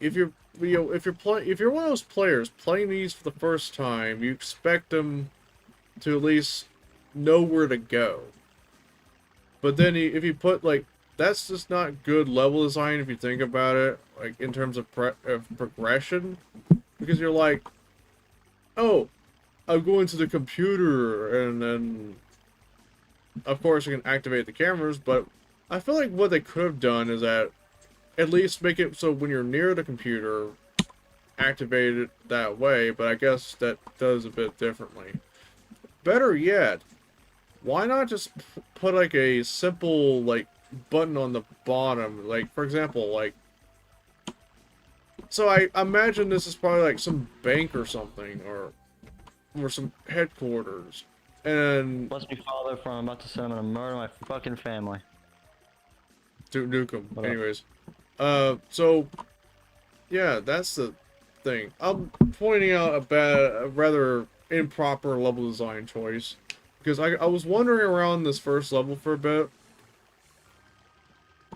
if you're one of those players playing these for the first time, you expect them to at least know where to go. But then if you put, like, that's just not good level design if you think about it, like, in terms of progression. Because you're like, oh, I'm going to the computer, and then, of course, you can activate the cameras, but I feel like what they could have done is that at least make it so when you're near the computer, activate it that way, but I guess that does a bit differently. Better yet, why not just put, like, a simple, like, button on the bottom? Like, for example, like, so I imagine this is probably, like, some bank or something, or some headquarters, and... Bless me, Father, for I'm about to send him to murder my fucking family. Nukem. Anyways. So, yeah, that's the thing. I'm pointing out a rather improper level design choice. Because I was wandering around this first level for a bit.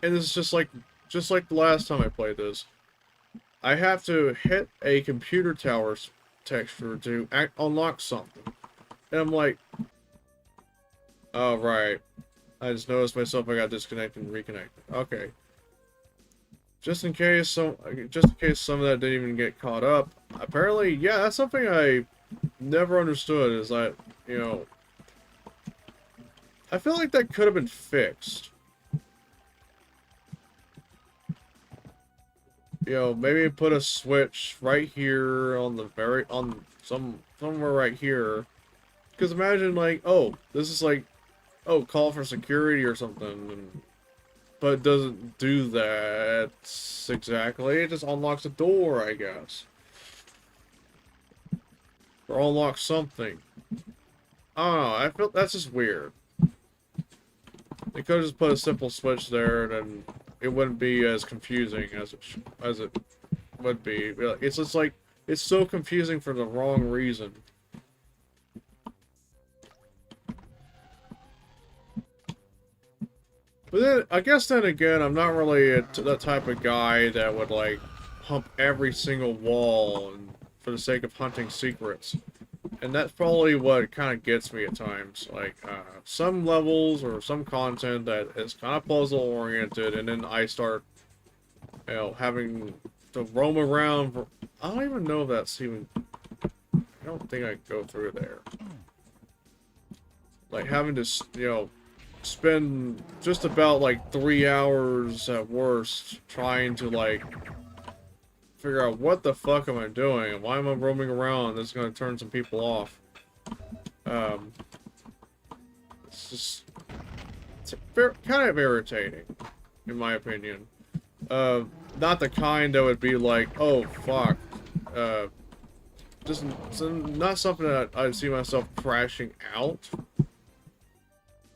And it's just like the last time I played this. I have to hit a computer tower texture to unlock something. And I'm like, oh, right. I just noticed myself I got disconnected and reconnected. Okay. Just in case some of that didn't even get caught up. Apparently, yeah, that's something I never understood, is that, you know, I feel like that could have been fixed. You know, maybe put a switch right here on the somewhere right here. Because imagine, like, oh, this is like, oh, call for security or something, but it doesn't do that exactly. It just unlocks a door, I guess. Or unlocks something. I don't know, I feel that's just weird. They could have just put a simple switch there, and then it wouldn't be as confusing as it would be. It's just like, it's so confusing for the wrong reason. But then, I guess then again, I'm not really that type of guy that would, like, hump every single wall for the sake of hunting secrets. And that's probably what kind of gets me at times. Like, some levels or some content that is kind of puzzle-oriented, and then I start, you know, having to roam around. I don't even know if that's even... I don't think I go through there. Like, having to, you know, spend just about like 3 hours at worst trying to like figure out what the fuck am I doing and why am I roaming around. This is gonna turn some people off. It's just kind of irritating, in my opinion. Not the kind that would be like, oh fuck, just not something that I'd see myself crashing out.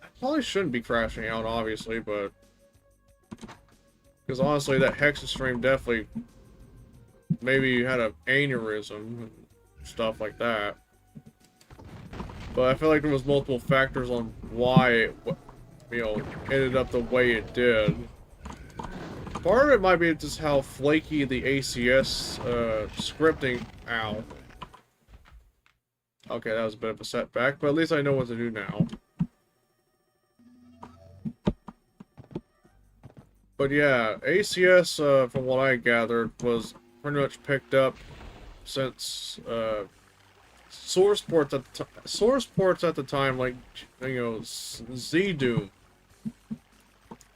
I probably shouldn't be crashing out, obviously, but because honestly, that Hexa stream definitely maybe had an aneurysm and stuff like that. But I feel like there was multiple factors on why it, you know, ended up the way it did. Part of it might be just how flaky the ACS scripting. Ow. Okay, that was a bit of a setback, but at least I know what to do now. But yeah, ACS, from what I gathered, was pretty much picked up since source ports at the time, like, you know, Z-Doom.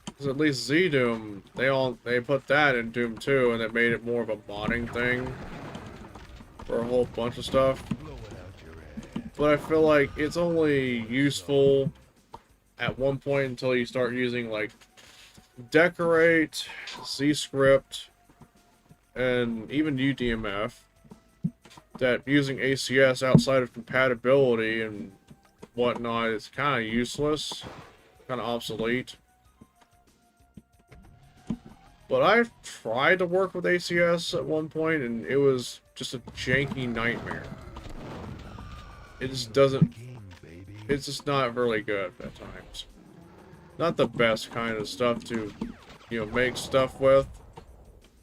Because at least Z-Doom, they put that in Doom 2, and it made it more of a modding thing for a whole bunch of stuff. But I feel like it's only useful at one point until you start using like Decorate, Z-Script, and even UDMF. That using ACS outside of compatibility and whatnot is kind of useless, kind of obsolete. But I've tried to work with ACS at one point, and it was just a janky nightmare. It just doesn't... It's just not really good at times. Not the best kind of stuff to, you know, make stuff with.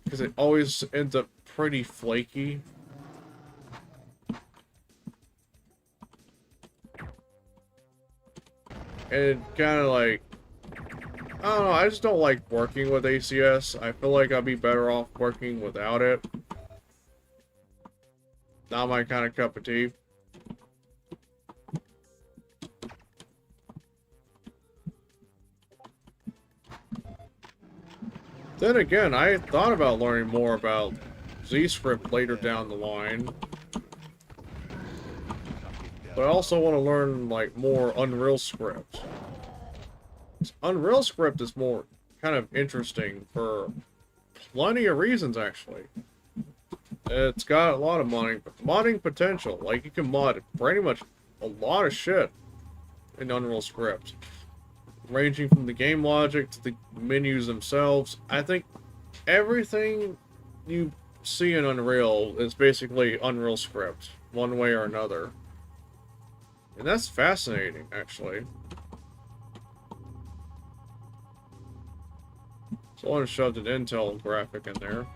Because it always ends up pretty flaky. And it kind of like... I don't know, I just don't like working with ACS. I feel like I'd be better off working without it. Not my kind of cup of tea. Then again, I thought about learning more about Z-Script later down the line. But I also want to learn, like, more Unreal Script. Unreal Script is more kind of interesting for plenty of reasons, actually. It's got a lot of modding potential. Like, you can mod pretty much a lot of shit in Unreal Script. Ranging from the game logic to the menus themselves. I think everything you see in Unreal is basically Unreal Script, one way or another. And that's fascinating, actually. Someone shoved an Intel graphic in there.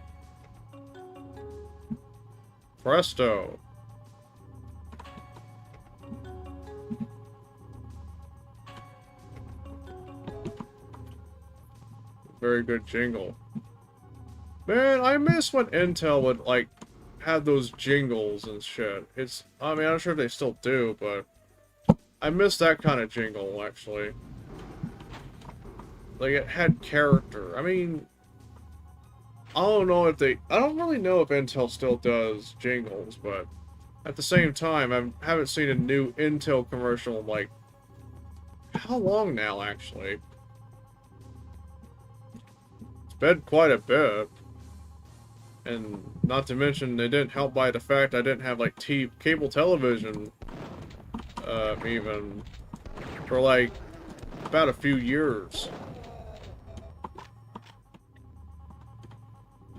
Presto! Very good jingle. Man, I miss when Intel would, like, have those jingles and shit. It's, I mean, I'm sure they still do, but I miss that kind of jingle, actually. Like, it had character. I mean, I don't really know if Intel still does jingles, but at the same time, I haven't seen a new Intel commercial in, like, how long now, actually? It's been quite a bit. And not to mention, they didn't help by the fact I didn't have, like, cable television, even, for, like, about a few years.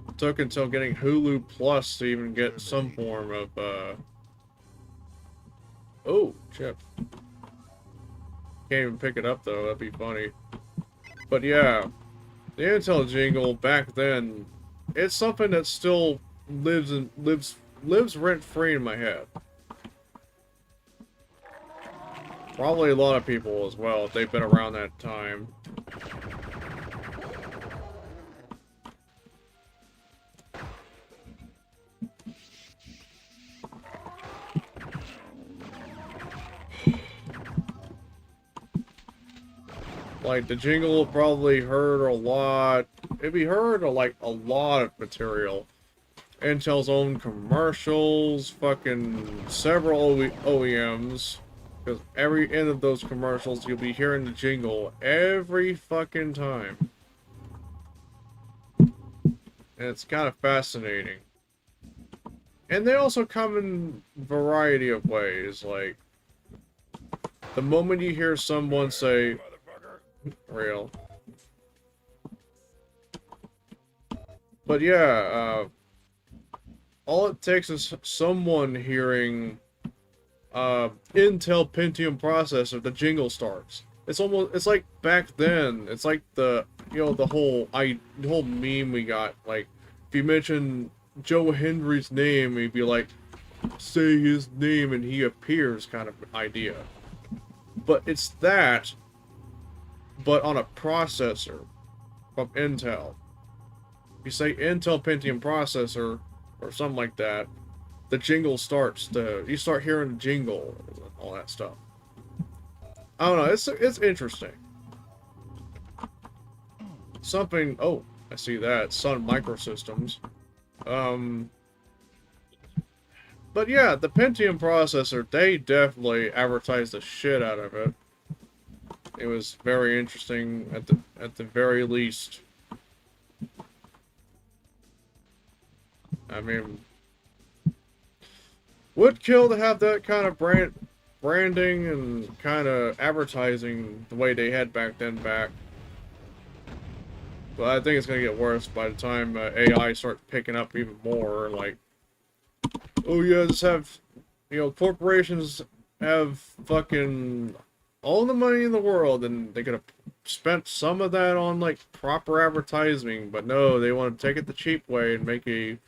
It took until getting Hulu Plus to even get some form of, oh, chip. Can't even pick it up, though. That'd be funny. But, yeah, the Intel jingle back then, it's something that still lives rent-free in my head. Probably a lot of people as well, if they've been around that time. Like, the jingle will probably heard a lot. It'd be heard like a lot of material. Intel's own commercials, fucking several OEMs. Because every end of those commercials, you'll be hearing the jingle every fucking time. And it's kind of fascinating. And they also come in a variety of ways. Like, the moment you hear someone say, real. But yeah, all it takes is someone hearing Intel Pentium processor, the jingle starts. It's like back then. It's like the whole meme we got. Like, if you mention Joe Hendry's name, he'd be like, say his name and he appears kind of idea. But it's that, but on a processor from Intel. If you say Intel Pentium processor or something like that, the jingle starts. You start hearing the jingle and all that stuff. I don't know. It's interesting. Something. Oh, I see that. Sun Microsystems. But yeah, the Pentium processor, they definitely advertised the shit out of it. It was very interesting at the very least. I mean, would kill to have that kind of branding and kind of advertising the way they had back then back. But I think it's gonna get worse by the time AI starts picking up even more. Like, oh yeah, just have, corporations have fucking all the money in the world, and they could have spent some of that on like proper advertising, but no, they want to take it the cheap way and make a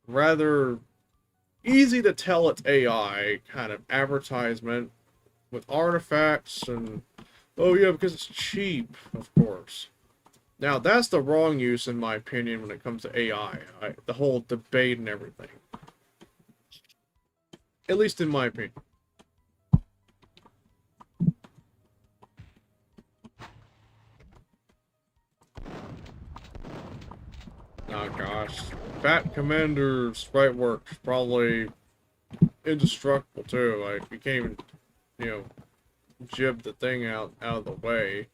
rather easy to tell it's AI kind of advertisement with artifacts and, oh yeah, because it's cheap, of course. Now, that's the wrong use, in my opinion, when it comes to AI. The whole debate and everything. At least in my opinion. Oh gosh. Fat Commander sprite work's probably indestructible too. Like, you can't even, jib the thing out of the way.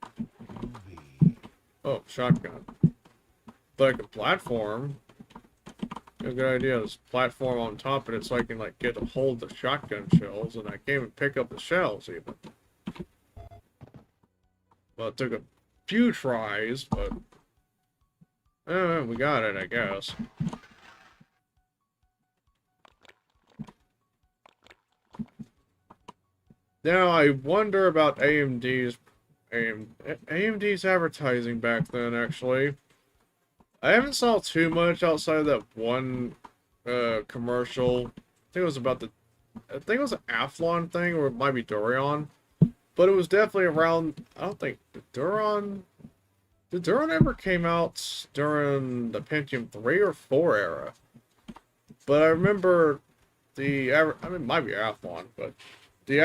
Oh, shotgun. But I can platform. A good idea. This platform on top of it so I can like get a hold of the shotgun shells, and I can't even pick up the shells even. Well, it took a few tries, but we got it, I guess. Now I wonder about AMD's advertising back then. Actually, I haven't saw too much outside of that one commercial. I think it was about I think it was an Athlon thing, or it might be Durion. But it was definitely around, I don't think, did Durion ever came out during the Pentium 3 or 4 era? But I remember it might be Athlon, but the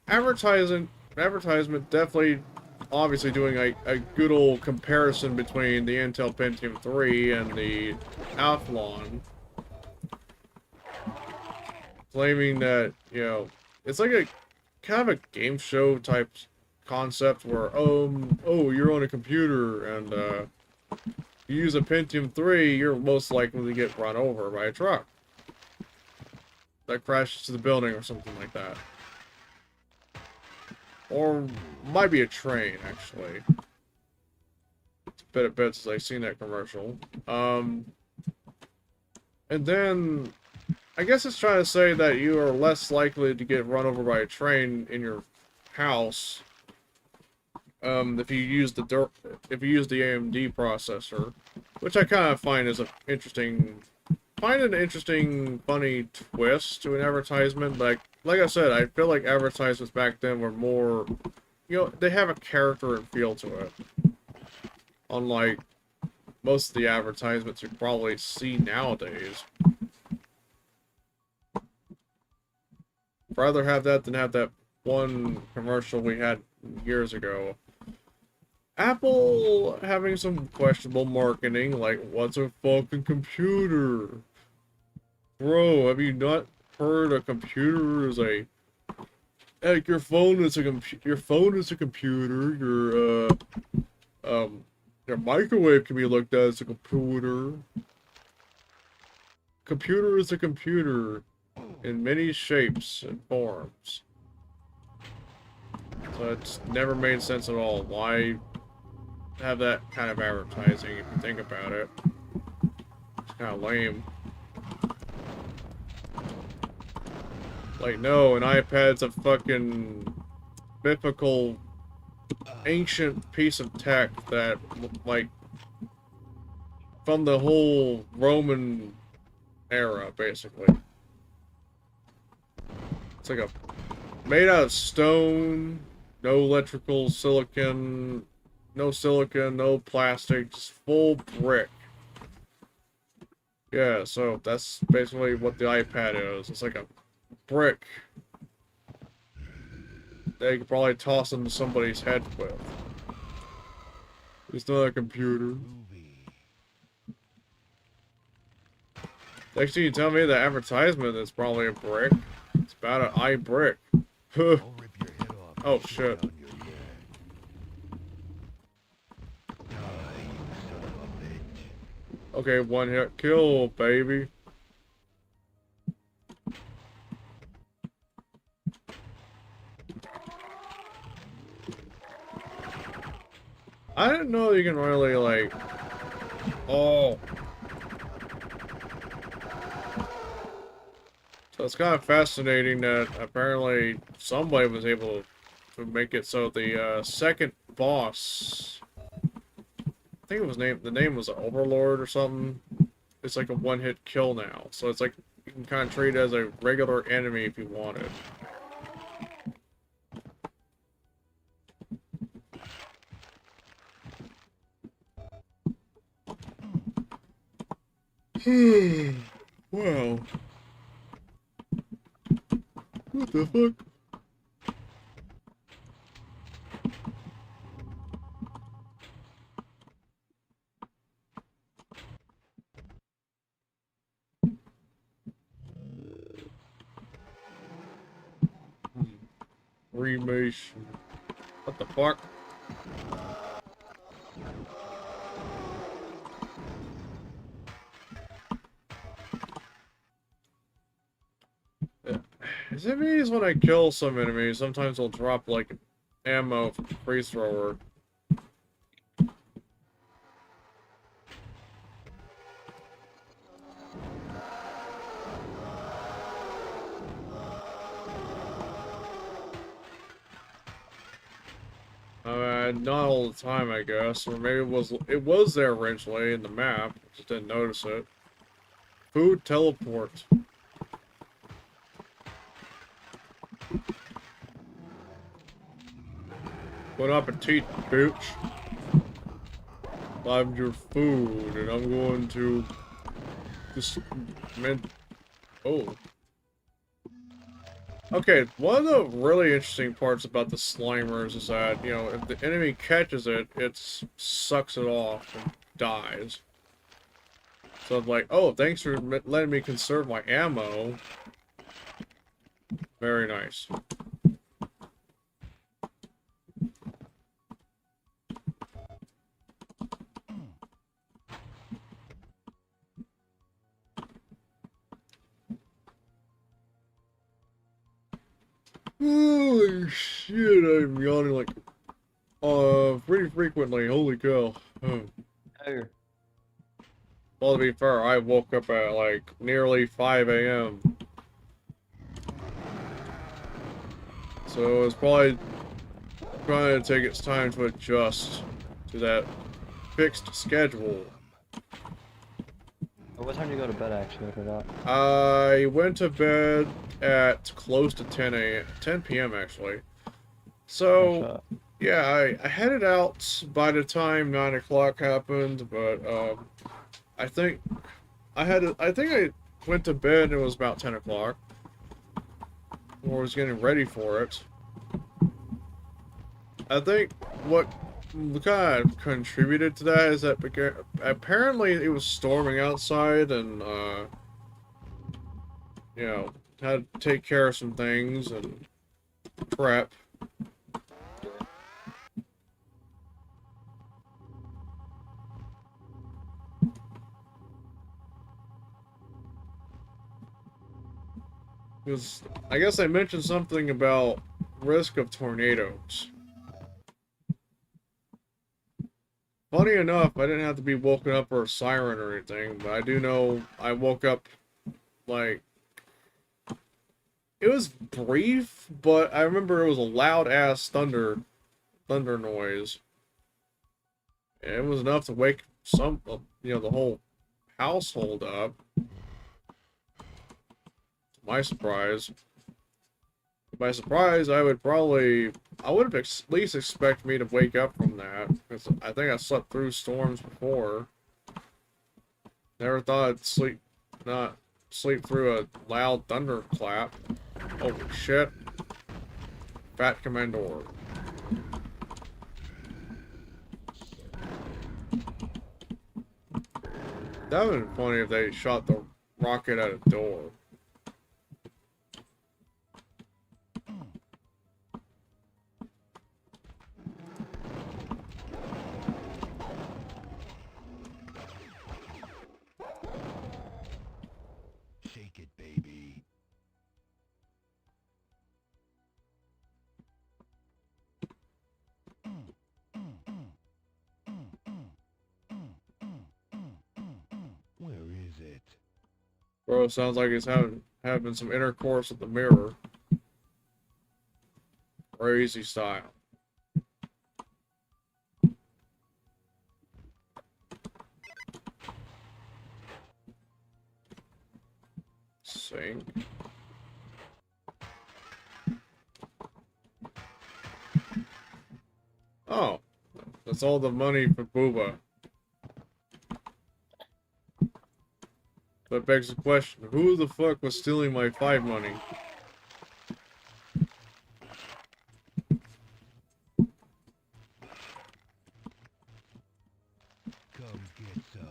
advertisement definitely, obviously doing a good old comparison between the Intel Pentium 3 and the Athlon, claiming that, it's like a kind of a game show type concept where, oh, you're on a computer and you use a Pentium 3, you're most likely to get run over by a truck that crashes to the building or something like that. Or might be a train, actually. It's a bit of bits as I've seen that commercial. And then I guess it's trying to say that you are less likely to get run over by a train in your house if you use the AMD processor, which I kind of find is an interesting funny twist to an advertisement. Like I said, I feel like advertisements back then were more, they have a character and feel to it, unlike most of the advertisements you probably see nowadays. Rather have that than have that one commercial we had years ago. Apple having some questionable marketing, like, what's a fucking computer? Bro, have you not heard a computer is a... Like, your phone is a computer, your microwave can be looked at as a computer. Computer is a computer in many shapes and forms. So it's never made sense at all. Why have that kind of advertising if you think about it? It's kind of lame. Like, no, an iPad's a fucking mythical, ancient piece of tech that, like, from the whole Roman era, basically. It's like a made out of stone, no electrical silicon, no plastic, just full brick. Yeah, so that's basically what the iPad is. It's like a brick that you could probably toss into somebody's head with. It's not a computer. Next thing you tell me the advertisement is probably a brick. It's about an iBrick. Oh shit. Okay, one hit kill, baby. I didn't know you can really, like... Oh. So it's kind of fascinating that apparently somebody was able to make it so the second boss... I think it was the name was Overlord or something. It's like a one-hit kill now. So it's like, you can kind of treat it as a regular enemy if you wanted. Wow. What the fuck? Remation. What the fuck? Is it means when I kill some enemies, sometimes they'll drop like ammo from the freeze thrower. Not all the time, I guess, or maybe it was there originally in the map. Just didn't notice it. Food teleport. Bon appetit, bitch. I'm your food, and I'm going to just oh. Okay, one of the really interesting parts about the Slimers is that, you know, if the enemy catches it, it sucks it off and dies. So I'm like, oh, thanks for letting me conserve my ammo. Very nice. Holy shit, I'm yawning like, pretty frequently, holy cow. Well, to be fair, I woke up at, like, nearly 5 a.m. So it's probably trying to take its time to adjust to that fixed schedule. What time do you go to bed, actually, for that? I went to bed at close to 10 p.m. actually. So, yeah, I headed out by the time 9 o'clock happened, but I think I went to bed and it was about 10 o'clock. Or was getting ready for it. I think what kind of contributed to that is that apparently it was storming outside and, you know, had to take care of some things and prep. Because I guess I mentioned something about risk of tornadoes. Funny enough, I didn't have to be woken up for a siren or anything, but I do know I woke up, like, it was brief, but I remember it was a loud-ass thunder noise. And it was enough to wake some, you know, the whole household up. To my surprise. By surprise, I would at least expect me to wake up from that, because I think I slept through storms before. Never thought I'd not sleep through a loud thunderclap. Holy shit. Fat Commandor. That would have been funny if they shot the rocket at a door. Shake it, baby. Where is it? Bro, sounds like he's having some intercourse with the mirror. Crazy style. Sink. Oh, that's all the money for Booba. That begs the question, who the fuck was stealing my 5 money? Come get some.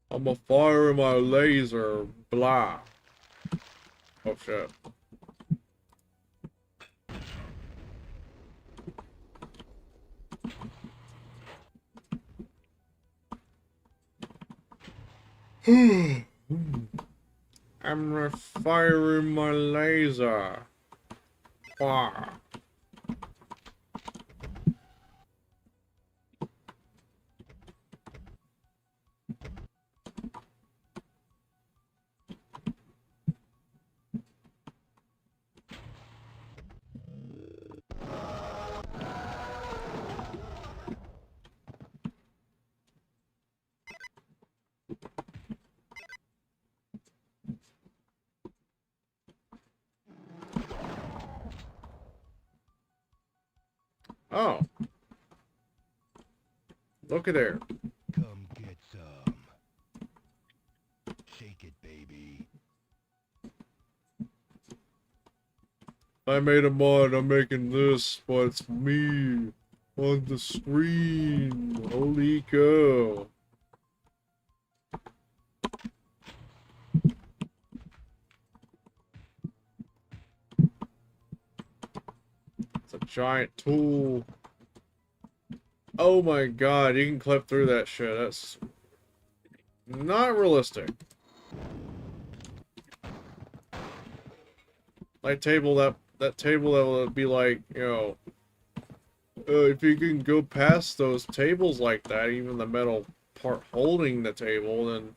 I'm a fire in my laser, blah. Oh shit. I'm firing my laser. Wow. Oh. Look at there. Come get some. Shake it, baby. I made a mod, I'm making this, but it's me on the screen. Holy cow. It's a giant tool. Oh my god, you can clip through that shit. That's not realistic. That table that would be like, you know, if you can go past those tables like that, even the metal part holding the table, then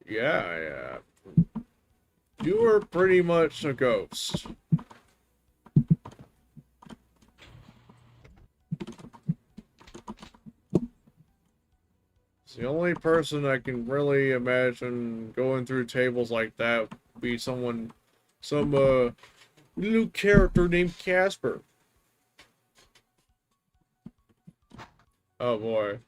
yeah, you are pretty much a ghost. It's the only person I can really imagine going through tables like that would be some little character named Casper. Oh boy.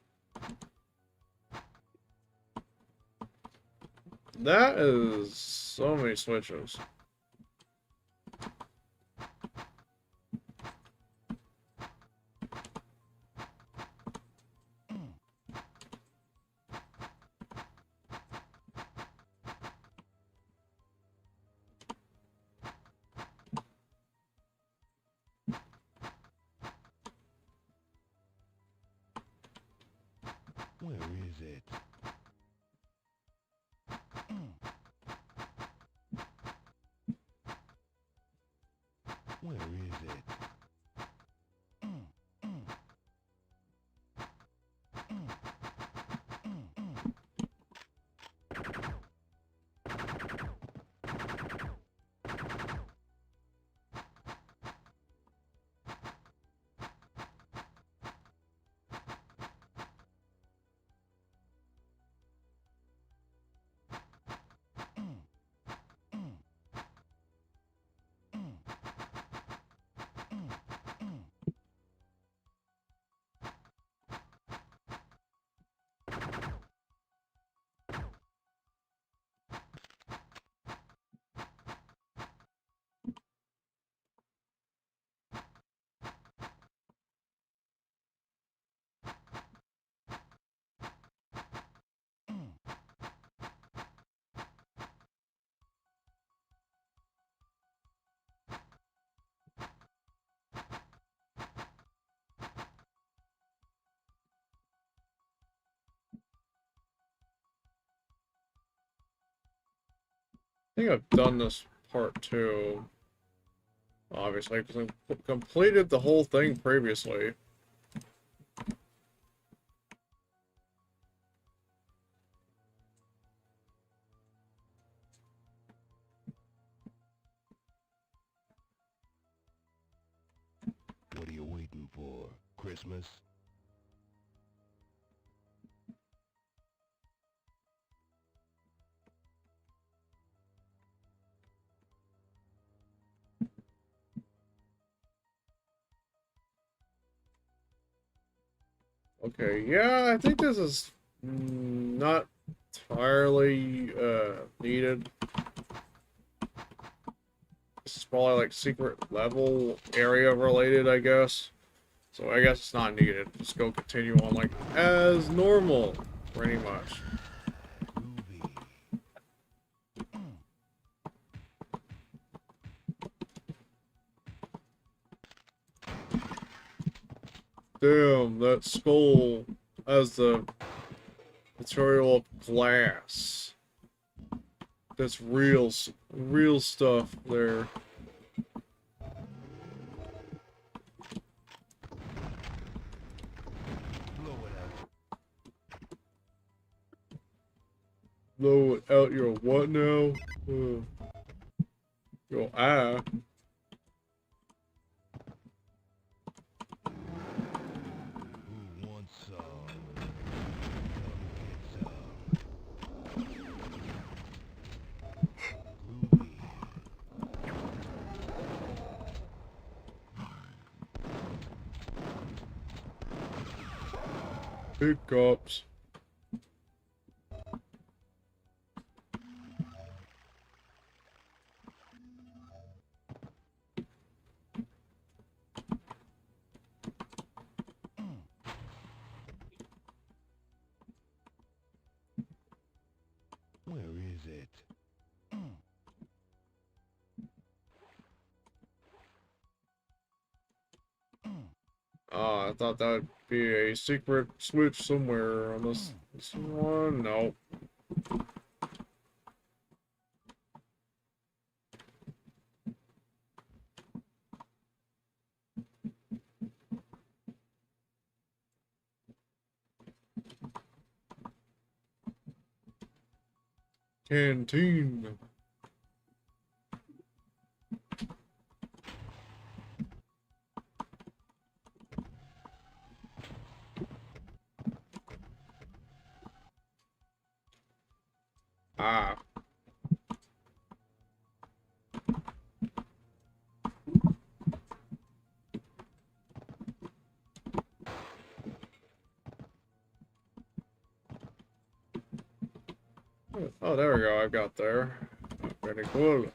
That is so many switches. Where is it? Where is it? I think I've done this part too. Obviously, because I completed the whole thing previously. What are you waiting for? Christmas? Okay, yeah, I think this is not entirely needed. This is probably like secret level area related, I guess. So I guess it's not needed. Just go continue on like as normal, pretty much. Groovy. Damn, that skull has the material of glass. That's real stuff there. Blow it out. Blow it out your what now? Your eye. Who wants some? Come get some. Groovy. Pickups. Where is it? I thought that would be a secret switch somewhere on this one. No. Canteen. Ah. Oh, there we go. I got there. Very cool.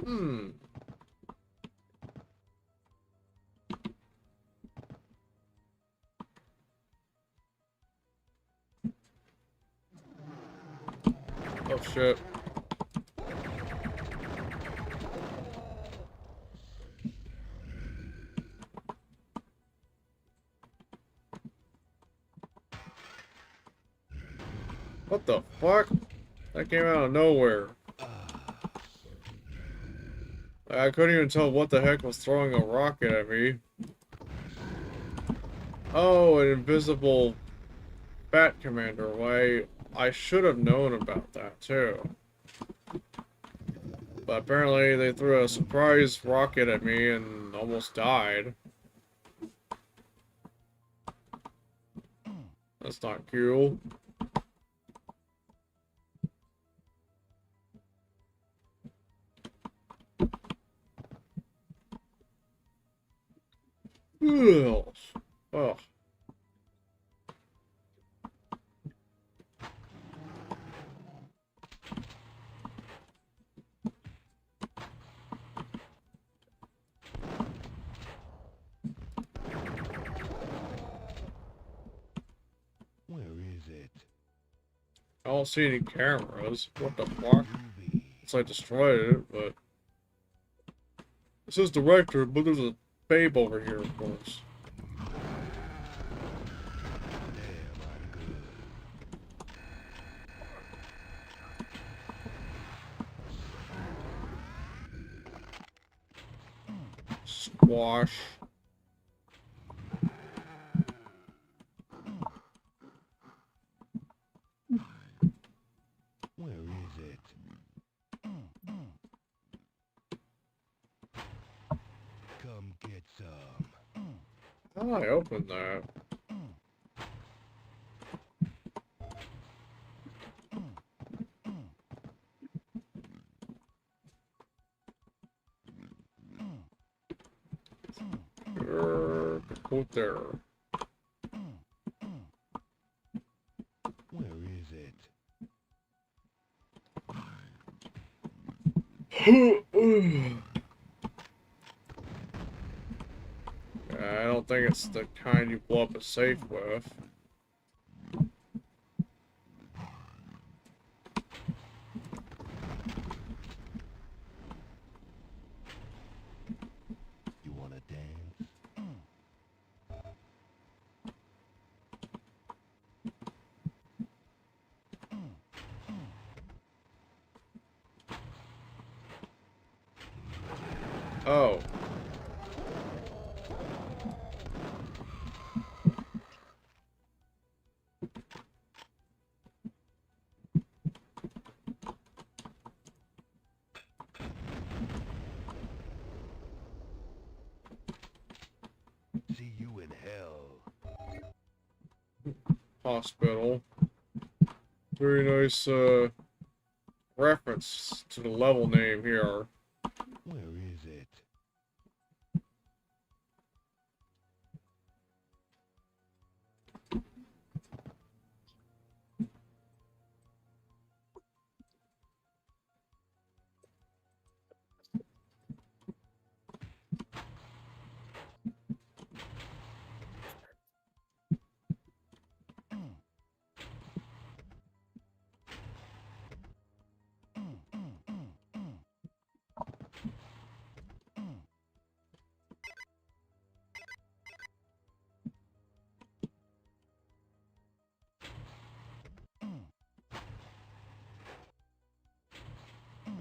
Hmm. Oh shit. What the fuck? That came out of nowhere. I couldn't even tell what the heck was throwing a rocket at me. Oh, an invisible bat commander. Why, I should have known about that too. But apparently they threw a surprise rocket at me and almost died. That's not cool. Ugh. Ugh. Where is it? I don't see any cameras. What the fuck? Movie. It's like destroyed it, but it says director, but there's a babe over here, of course. Damn, I'm good. Squash. Where is it? Come get some. How do I open that? Put there. Where is it? I don't think it's the kind you blow up a safe with. You wanna dance? Oh. See you in hell. Hospital. Very nice, reference to the level name here. Where is it?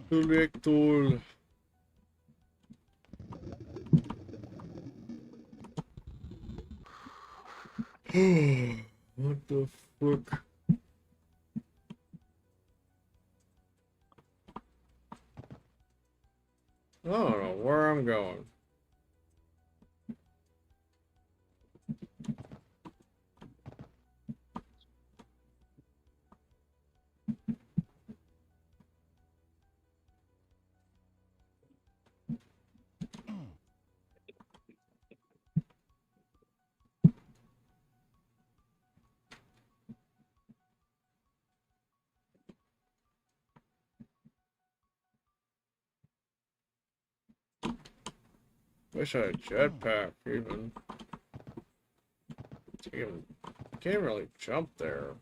Collector. What the fuck? I don't know where I'm going. Wish I had a jetpack, even. Can't really jump there.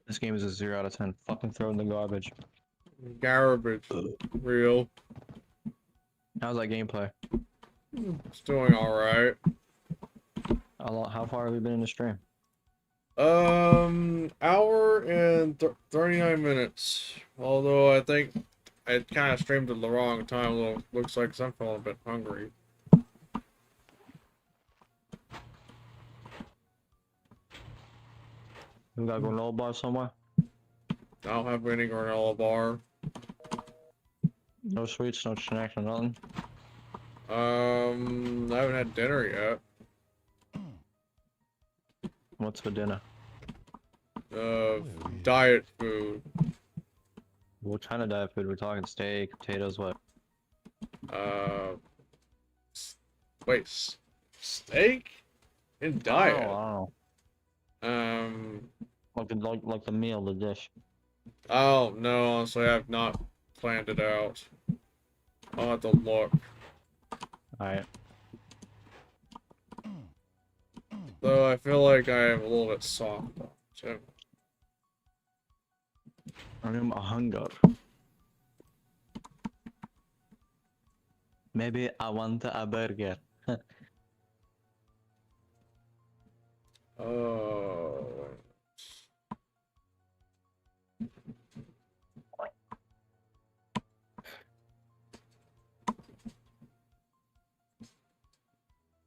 This game is a 0 out of 10. Fucking throw it in the garbage. Garbage. Real. How's that gameplay? It's doing alright. How far have you been in the stream? Hour and 39 minutes. Although I think I kind of streamed at the wrong time. Looks like 'cause I'm feeling a bit hungry. You got a granola bar somewhere? I don't have any granola bar. No sweets, no snacks, or nothing? I haven't had dinner yet. What's for dinner? Diet food. What kind of diet food? We're talking steak, potatoes, what? Wait, steak and diet. I don't know. Like the meal, the dish. Oh no, honestly, I have not planned it out. I'll have to look. Alright. Though I feel like I am a little bit soft. So. I'm hungry. Maybe I want a burger. Oh.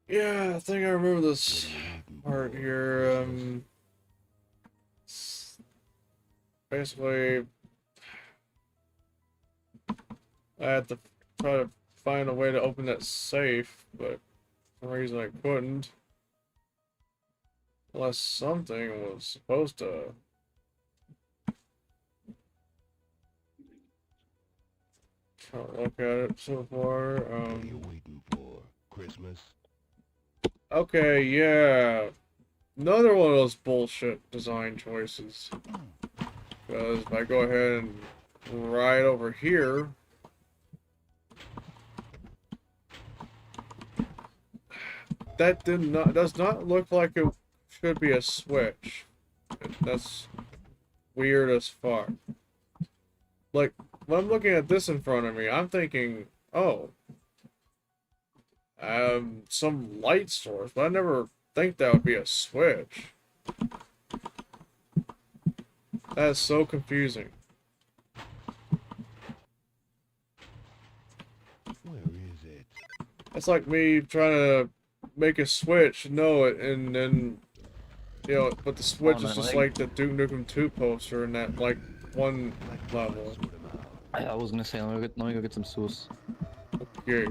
Yeah, I think I remember this part here. Basically, I had to try to find a way to open that safe, but for some reason I couldn't. Unless something was supposed to. Trying to look at it so far. What are you waiting for? Christmas? Okay, yeah. Another one of those bullshit design choices. Because if I go ahead and right over here, that does not look like it should be a switch. That's weird as fuck. Like, when I'm looking at this in front of me, I'm thinking, oh, some light source, but I never think that would be a switch. That is so confusing. Where is it? It's like me trying to make a switch, know it, and then, you know, but the switch is just like the Duke Nukem 2 poster in that, like, one level. I was gonna say, let me go get some sauce. Okay.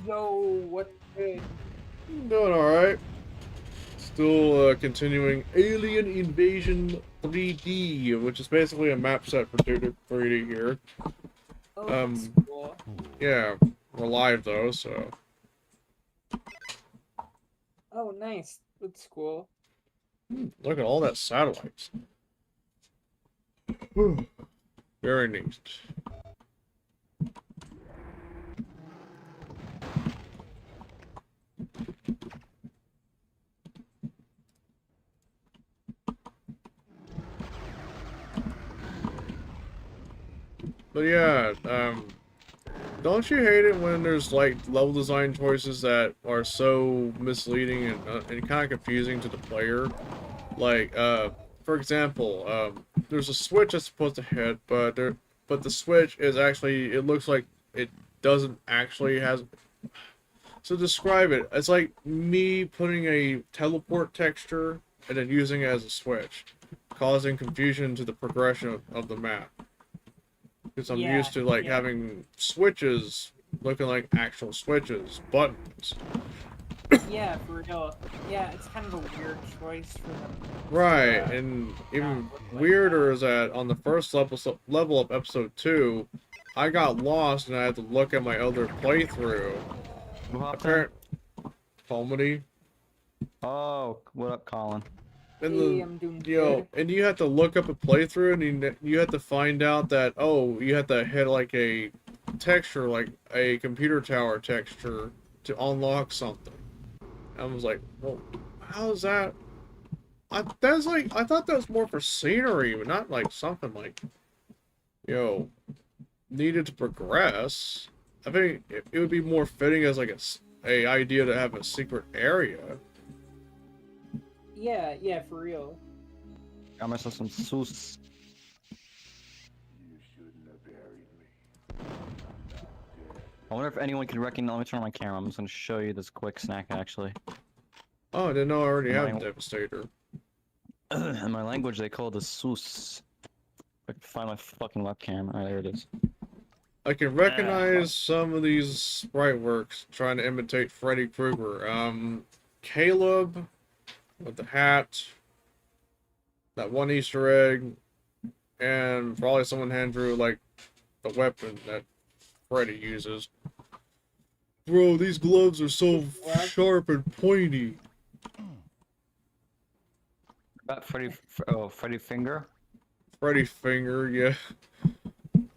Yo, what's good? Doing alright. Still continuing Alien Invasion 3D, which is basically a map set for Duke 3D here. Oh, that's cool. Yeah, we're live though, so. Oh, nice. That's cool. Look at all that satellites. Very neat. But yeah, don't you hate it when there's like level design choices that are so misleading and kind of confusing to the player? Like, for example, there's a switch that's supposed to hit, but the switch is actually, it looks like it doesn't actually has. So describe it. It's like me putting a teleport texture and then using it as a switch, causing confusion to the progression of the map. Because I'm used to like having switches looking like actual switches, buttons. Yeah, for real. Yeah, it's kind of a weird choice for them. Right, and even weirder is that on the first level of episode 2, I got lost and I had to look at my other playthrough. What happened? Comedy. Oh, what up, Colin? And Hey, I'm doing you know, good. and you have to look up a playthrough, and you have to find out that, oh, you have to hit like a texture, like a computer tower texture to unlock something. I was like, well, how's that? That's like, I thought that was more for scenery, but not like something like, you know, needed to progress. I think it would be more fitting as like a idea to have a secret area. Yeah, yeah, for real. Got myself some sauce. You shouldn't have buried me. I wonder if anyone can recognize. Let me turn on my camera. I'm just gonna show you this quick snack actually. Oh, I didn't know I already have Mine- Devastator. In my language, they call it the sauce. I can find my fucking webcam. Oh, there it is. I can recognize some of these sprite works trying to imitate Freddy Krueger. Caleb with the hat, that one Easter egg, and probably someone hand drew like the weapon that Freddy uses. Bro, these gloves are so sharp and pointy. About Freddy. Freddy Finger. Freddy Finger, yeah.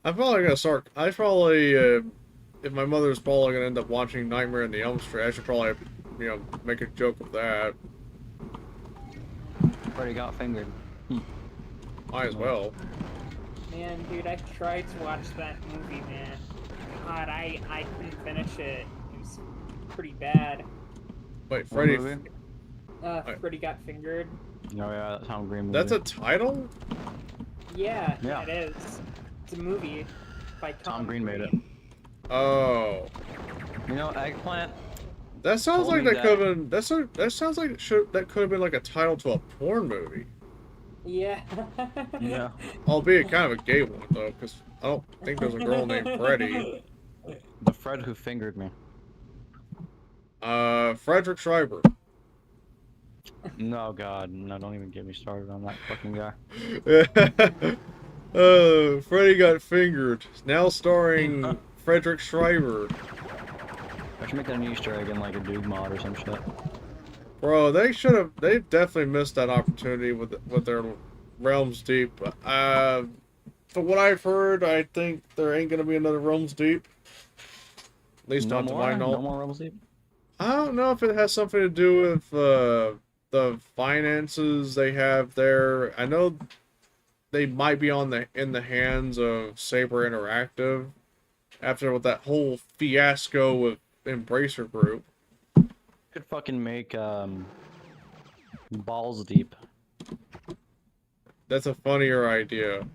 I'm probably gonna start. I probably, if my mother's probably gonna end up watching Nightmare on the Elm Street, I should probably, you know, make a joke of that. Freddy got fingered. Might as well. Man, dude, I tried to watch that movie, man. God, I couldn't finish it. It was pretty bad. Wait, What Freddy. movie? Freddy got fingered. Oh yeah, that Tom Green movie. That's a title? Yeah, Yeah. it is. It's a movie by Tom Green made it. Oh, You know, Eggplant. that sounds Told like me that could have been. That sounds like that could have been like a title to a porn movie. Yeah. Yeah. Albeit kind of a gay one though, because I don't think there's a girl named Freddy. The Fred who fingered me. Frederick Schreiber. No, God, no! Don't even get me started on that fucking guy. Freddy got fingered. Now starring Frederick Schreiber. I should make that an Easter egg in like a Duke mod or some shit. Bro, they should have. They definitely missed that opportunity with their Realms Deep. From what I've heard, I think there ain't gonna be another Realms Deep. At least not to my knowledge. No more Rebels Deep. I don't know if it has something to do with the finances they have there. I know they might be in the hands of Saber Interactive after with that whole fiasco with Embracer Group. Could fucking make Balls Deep. That's a funnier idea.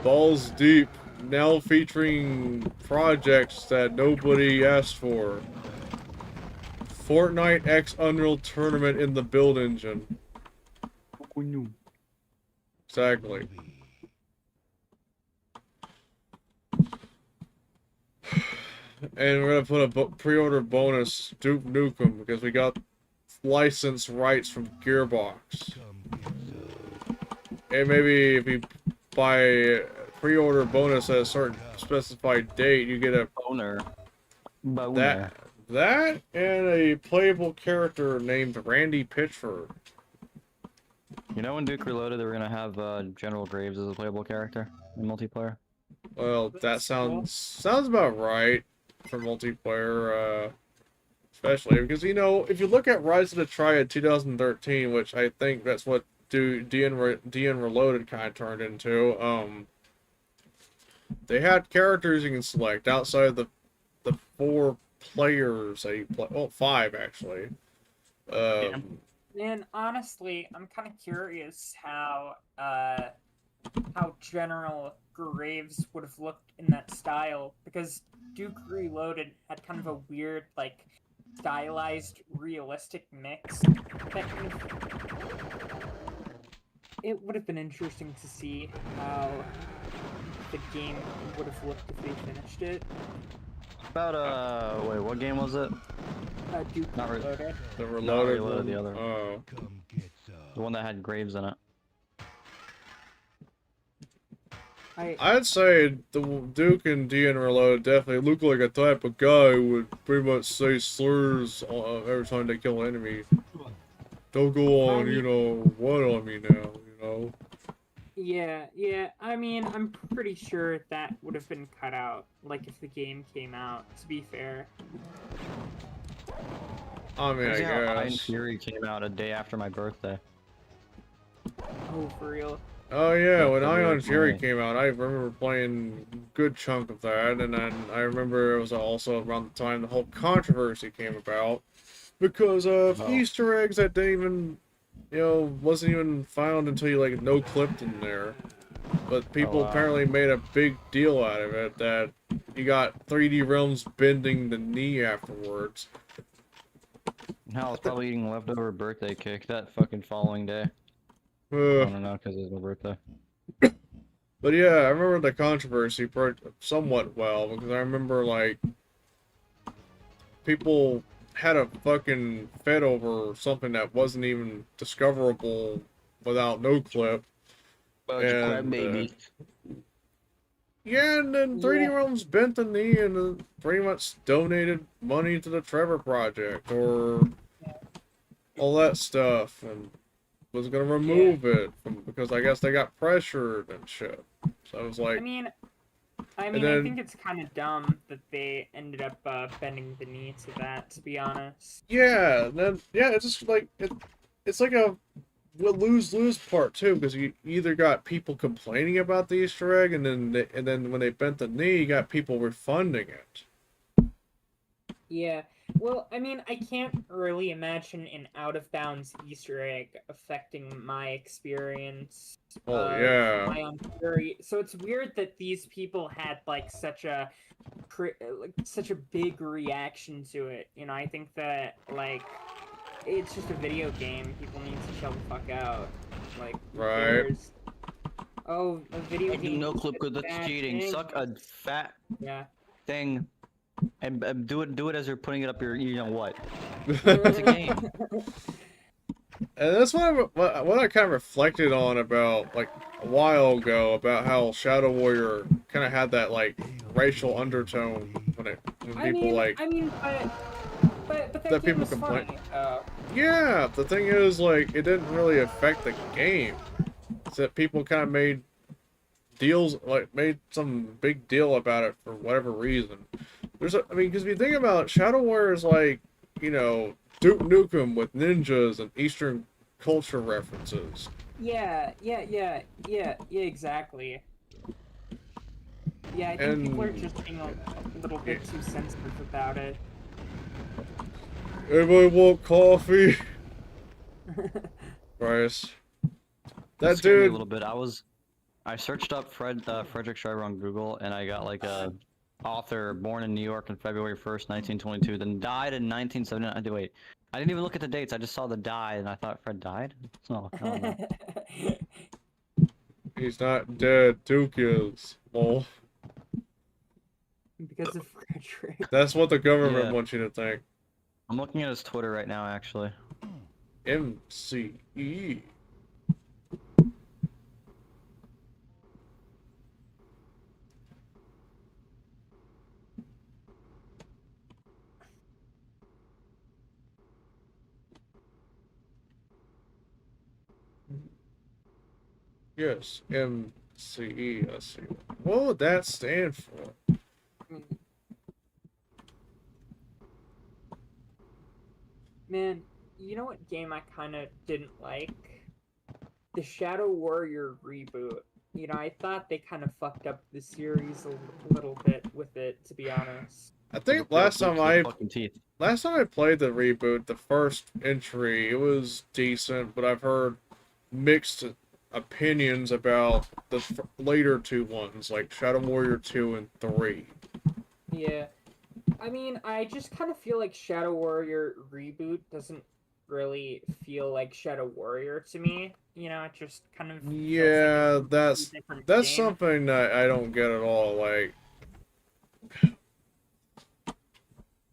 Balls Deep, now featuring projects that nobody asked for. Fortnite X Unreal Tournament in the build engine. Exactly. And we're gonna put a pre-order bonus, Duke Nukem, because we got license rights from Gearbox. And maybe if you buy a pre-order bonus at a certain specified date, you get a Boner. that and a playable character named Randy Pitchford. You know, in Duke Reloaded, they were gonna have General Graves as a playable character in multiplayer. Well, that That's cool. sounds about right for multiplayer, especially because, you know, if you look at Rise of the Triad 2013, which I think that's what DN Reloaded kind of turned into, they had characters you can select outside of the 4 players that you play. Well, 5 actually. Man, honestly, I'm kind of curious how General Graves would have looked in that style, because Duke Reloaded had kind of a weird, like, stylized, realistic mix. That kind of... It would have been interesting to see how the game would have looked if they finished it. About wait, what game was it? Duke Not really. Reloaded. The Not Reloaded Reloaded, one. the other. Oh. Come get some. The one that had Graves in it. I'd say the Duke and DN Reloaded definitely look like a type of guy who would pretty much say slurs every time they kill an enemy. Don't go I on, you mean- know, what on me now, you know? Yeah. I mean, I'm pretty sure that would have been cut out, like if the game came out. To be fair. I mean, I Crazy how Iron guess. Fury came out a day after my birthday. Oh, for real. Oh yeah, Yeah, when February Ion Fury 28th. came out, I remember playing a good chunk of that, and then I remember it was also around the time the whole controversy came about because of Oh. Easter eggs that didn't even, you know, wasn't even found until you like no clipped in there. But people wow. apparently made a big deal out of it that you got 3D realms bending the knee afterwards. Hell, I was probably eating leftover birthday cake that fucking following day. I Uh, don't know, because it was my birthday. but yeah, I remember the controversy somewhat well because I remember like people had a fucking fit over something that wasn't even discoverable without no clip. And yeah, and then 3D Yeah. Realms bent the knee and pretty much donated money to the Trevor Project or all that stuff, and was gonna remove it because I guess they got pressured and shit. So I was like, I and then think it's kind of dumb that they ended up bending the knee to that. To be honest. yeah, and then yeah, it's just like it's like a lose-lose part too, because you either got people complaining about the Easter egg, and then when they bent the knee, you got people refunding it. Yeah. Well, I mean, I can't really imagine an out-of-bounds Easter egg affecting my experience Oh of yeah, my own theory. So it's weird that these people had like such a big reaction to it. You know, I think that like it's just a video game. People need to chill the fuck out. Like, who right. cares? Oh, a video I do game. no is clip a good. That's bad cheating. thing. Suck a fat Yeah. thing, and do it as you're putting it up your. You know what? It's a game. And that's what I kind of reflected on about like a while ago about how Shadow Warrior kind of had that like racial undertone when people like But that that game people was complain. funny. Yeah, the thing is like it didn't really affect the game. It's that people kind of made some big deal about it for whatever reason. I mean, because if you think about it, Shadow Warrior is like, you know, Duke Nukem with ninjas and Eastern culture references. Yeah, exactly. Yeah, I think people are And just being a little bit too sensitive about it. everybody want coffee? Bryce. That Scared me a dude. little bit. I searched up Frederick Schreiber on Google, and I got like a author born in New York on February 1st, 1922, then died in 1979. Wait, I didn't even look at the dates. I just saw the die, and I thought Fred died. Oh, I don't know. He's not dead. Duke is. Well, Because of Frederick. that's what the government Yeah. wants you to think. I'm looking at his Twitter right now, actually. MCE. Yes, MCE. Let's see. What would that stand for? Man, you know what game I kind of didn't like? The Shadow Warrior reboot. You know, I thought they kind of fucked up the series a little bit with it, to be honest. I think Little last time clips with fucking teeth. I played the reboot, the first entry, it was decent, but I've heard mixed opinions about the later two ones, like Shadow Warrior 2 and 3. Yeah. I mean, I just kind of feel like Shadow Warrior reboot doesn't really feel like Shadow Warrior to me. You know, it just kind of feels Yeah, like a different that's game. something that I don't get at all. Like,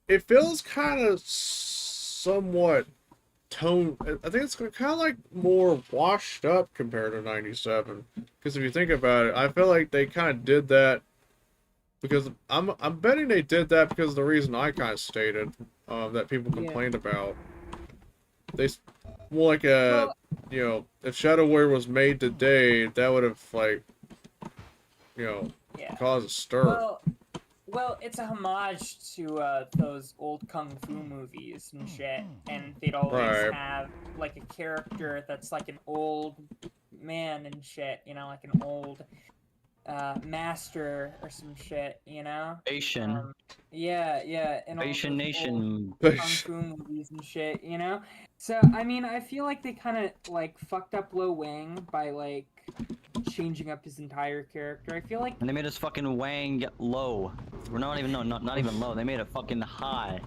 it feels kind of somewhat I think it's kind of like more washed up compared to 97. Because if you think about it, I feel like they kind of did that because I'm betting they did that because of the reason I kind of stated that people complained about. Well, like Well, you know, if Shadow Warrior was made today, that would have like, you know, yeah. caused a stir. Well, it's a homage to those old kung fu movies and shit, and they'd always Right. have like a character that's like an old man and shit, you know, like an old master or some shit, you know. Asian. Yeah, and all Asian those old Nation. kung fu movies and shit, you know. So I mean, I feel like they kind of like fucked up Lo Wang by like changing up his entire character. I feel like And they made his fucking Wang low. We're not even not even low. They made it fucking high.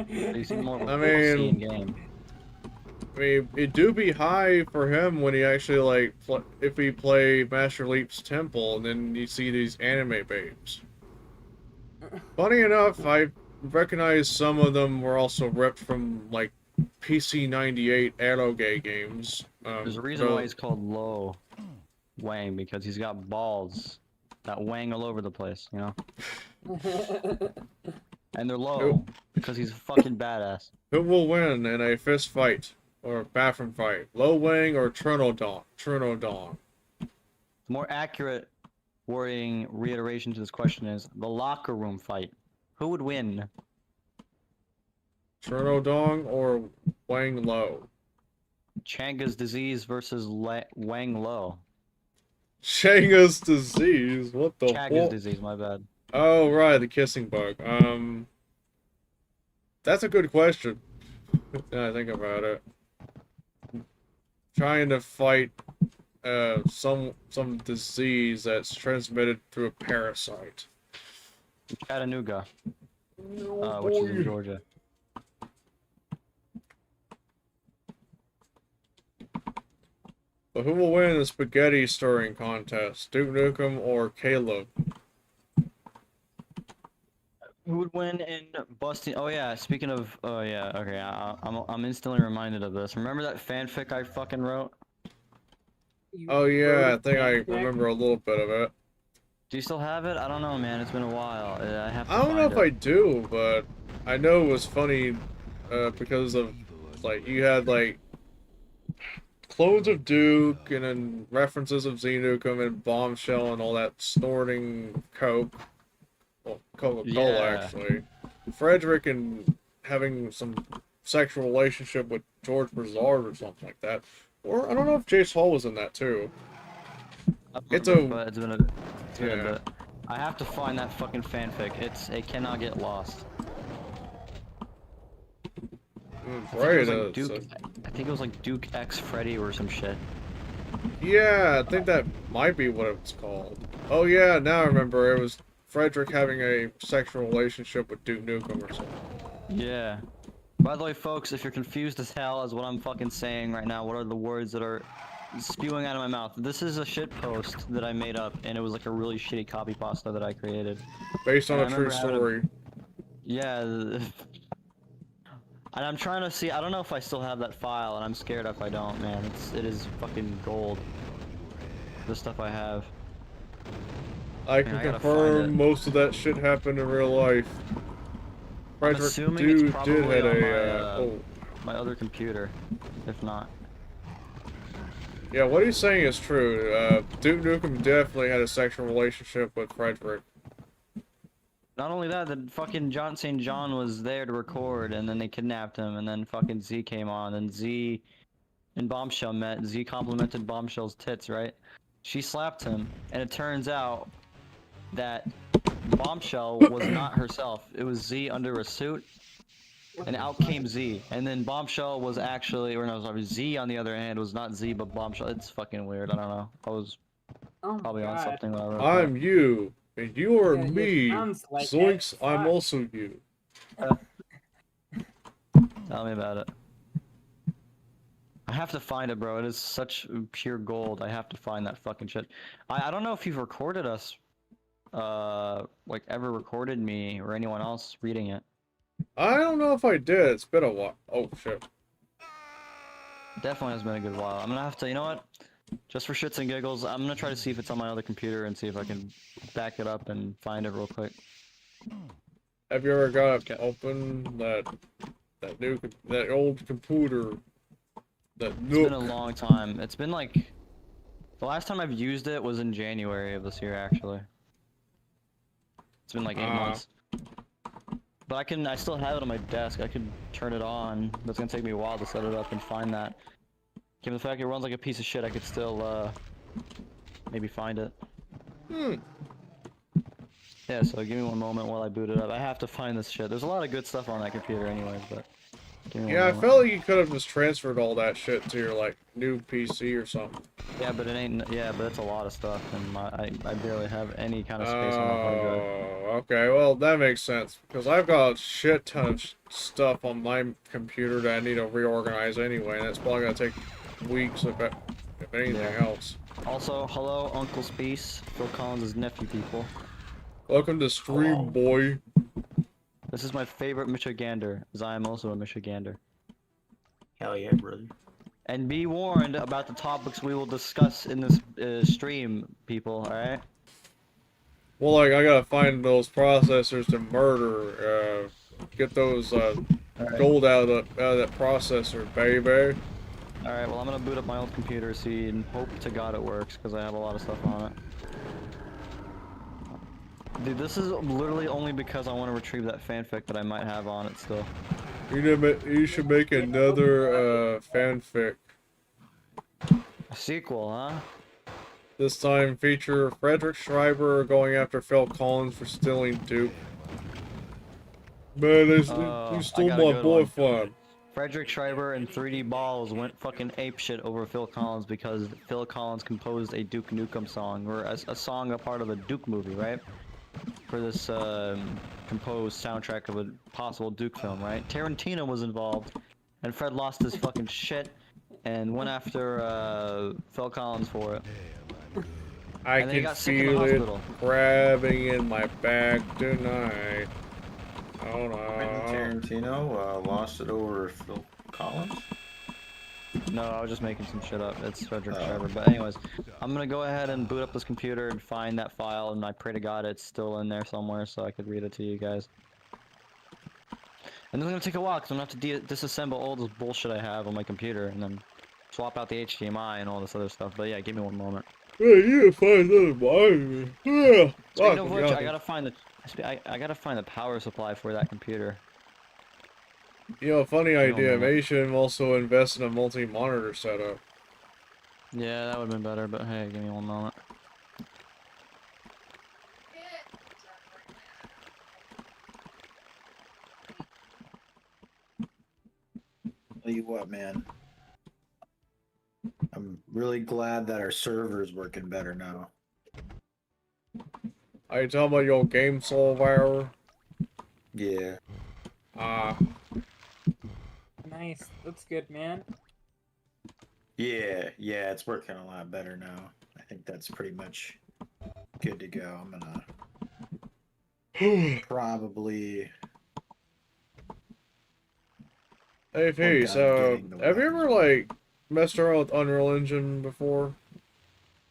You see more of I a pussy in mean, game. I mean, it do be high for him when he actually like if we play Master Leap's Temple, and then you see these anime babes. Funny enough, I recognize some of them were also ripped from like PC98 Aerogay games. There's a reason why he's called Low Wang, because he's got balls that wang all over the place, you know? And they're low because he's a fucking badass. Who will win in a fist fight or a bathroom fight? Lo Wang or Trunodong? Trunodong. The more accurate wording reiteration to this question is the locker room fight. Who would win? Trunodong or Wang Lo? Changa's disease versus Wang Lo. Shanga's disease? What the Chaga's fuck? disease, my bad. Oh, right, the kissing bug. That's a good question. Now I think about it. Trying to fight some disease that's transmitted through a parasite. Chattanooga, No, which is in boy. Georgia. But who will win the spaghetti stirring contest? Duke Nukem or Caleb? Who would win in busting? Oh yeah, speaking of, oh yeah, okay, I'm instantly reminded of this. Remember that fanfic I fucking wrote? You Oh wrote yeah, a I think I fanfic? remember a little bit of it. Do you still have it? I don't know, man. It's been a while. I have to I don't know find if it. I do, but I know it was funny because of like you had like clones of Duke and then references of Z Nukem and Bombshell and all that snorting coke. Well, Coca-Cola Yeah. actually. Frederick and having some sexual relationship with George Broussard or something like that. Or I don't know if Jace Hall was in that too. I don't It's remember, a- but it's been a yeah. bit. I have to find that fucking fanfic. It cannot get lost. Right. I think it was like Duke X Freddy or some shit. Yeah, I think that might be what it was called. Oh yeah, now I remember. It was Frederick having a sexual relationship with Duke Nukem or something. Yeah. By the way, folks, if you're confused as hell as what I'm fucking saying right now, what are the words that are spewing out of my mouth? This is a shit post that I made up, and it was like a really shitty copy pasta that I created. Based on And a I true remember having a- story. Yeah. And I'm trying to see. I don't know if I still have that file, and I'm scared if I don't, man. It is fucking gold. The stuff I have. I Man, can I gotta confirm find it. most of that shit happened in real life. I'm Frederick assuming it's did probably had on a my other computer, if not. Yeah, what he's saying is true. Duke Nukem definitely had a sexual relationship with Frederick. Not only that, the fucking John St. John was there to record, and then they kidnapped him, and then fucking Z came on, and Z and Bombshell met. Z complimented Bombshell's tits, right? She slapped him, and it turns out that Bombshell was not herself. It was Z under a suit, and out came Z. And then Bombshell was actually, or no, sorry, Z on the other hand was not Z, but Bombshell. It's fucking weird. I don't know. I was Oh my probably on God. something when I wrote I'm you, and you are Yeah, it me. sounds like Zoinks, it. I'm Fuck. also you. that. Tell me about it. I have to find it, bro. It is such pure gold. I have to find that fucking shit. I don't know if you've recorded us, like ever recorded me or anyone else reading it. I don't know if I did. It's been a while. Oh shit. Definitely has been a good while. I'm gonna have to, you know what? Just for shits and giggles, I'm gonna try to see if it's on my other computer and see if I can back it up and find it real quick. Have you ever got open that old computer The It's been a Nook. long time. It's been like the last time I've used it was in January of this year, actually. It's been like 8 months. But I still have it on my desk. I could turn it on. But it's gonna take me a while to set it up and find that. Given the fact it runs like a piece of shit, I could still maybe find it. Hmm. Yeah, so give me one moment while I boot it up. I have to find this shit. There's a lot of good stuff on that computer anyways, but give me one Yeah, I moment. felt like you could have just transferred all that shit to your like new PC or something. Yeah, but it ain't. Yeah, but it's a lot of stuff, and I barely have any kind of space on that hard drive. Oh, okay. Well, that makes sense because I've got a shit ton of stuff on my computer that I need to reorganize anyway, and it's probably gonna take weeks if anything Yeah. else. Also, hello, Uncle Speece, Phil Collins' nephew, people. Welcome to stream, boy. This is my favorite Michigander, as I am also a Michigander. Hell yeah, brother. And be warned about the topics we will discuss in this stream, people. All right. Well, like I gotta find those processors to murder. Get those Alright. gold out of that processor, baby. All right. Well, I'm gonna boot up my old computer, see, and hope to God it works, because I have a lot of stuff on it. Dude, this is literally only because I want to retrieve that fanfic that I might have on it still. You should make another fanfic. A sequel, huh? This time feature Frederick Schreiber going after Phil Collins for stealing Duke. Man, you I stole got a my good one. boyfriend. Frederick Schreiber and 3D Balls went fucking apeshit over Phil Collins because Phil Collins composed a Duke Nukem song, or a song a part of a Duke movie, right? For this composed soundtrack of a possible Duke film, right? Tarantino was involved, and Fred lost his fucking shit and went after Phil Collins for it. I And then he can got sick in the feel it hospital. grabbing in my back tonight. Oh Quentin no. Tarantino lost it over Phil Collins. No, I was just making some shit up. It's Frederick Oh. Schreiber. But anyways, I'm gonna go ahead and boot up this computer and find that file, and I pray to God it's still in there somewhere so I could read it to you guys. And it's gonna take a while because I'm gonna have to disassemble all this bullshit I have on my computer and then swap out the HDMI and all this other stuff. But yeah, give me one moment. Hey, you can find that behind me. Yeah. Speaking of which, I gotta find the power supply for that computer. You know, funny idea. man. Maybe you should also invest in a multi-monitor setup. Yeah, that would've been better, but hey, give me one moment. Tell you what, man. I'm really glad that our server's working better now. Are you talking about your game solver? Yeah. Nice. That's good, man. Yeah, it's working a lot better now. I think that's pretty much good to go. I'm gonna probably... Hey, P, so have you ever like messed around with Unreal Engine before?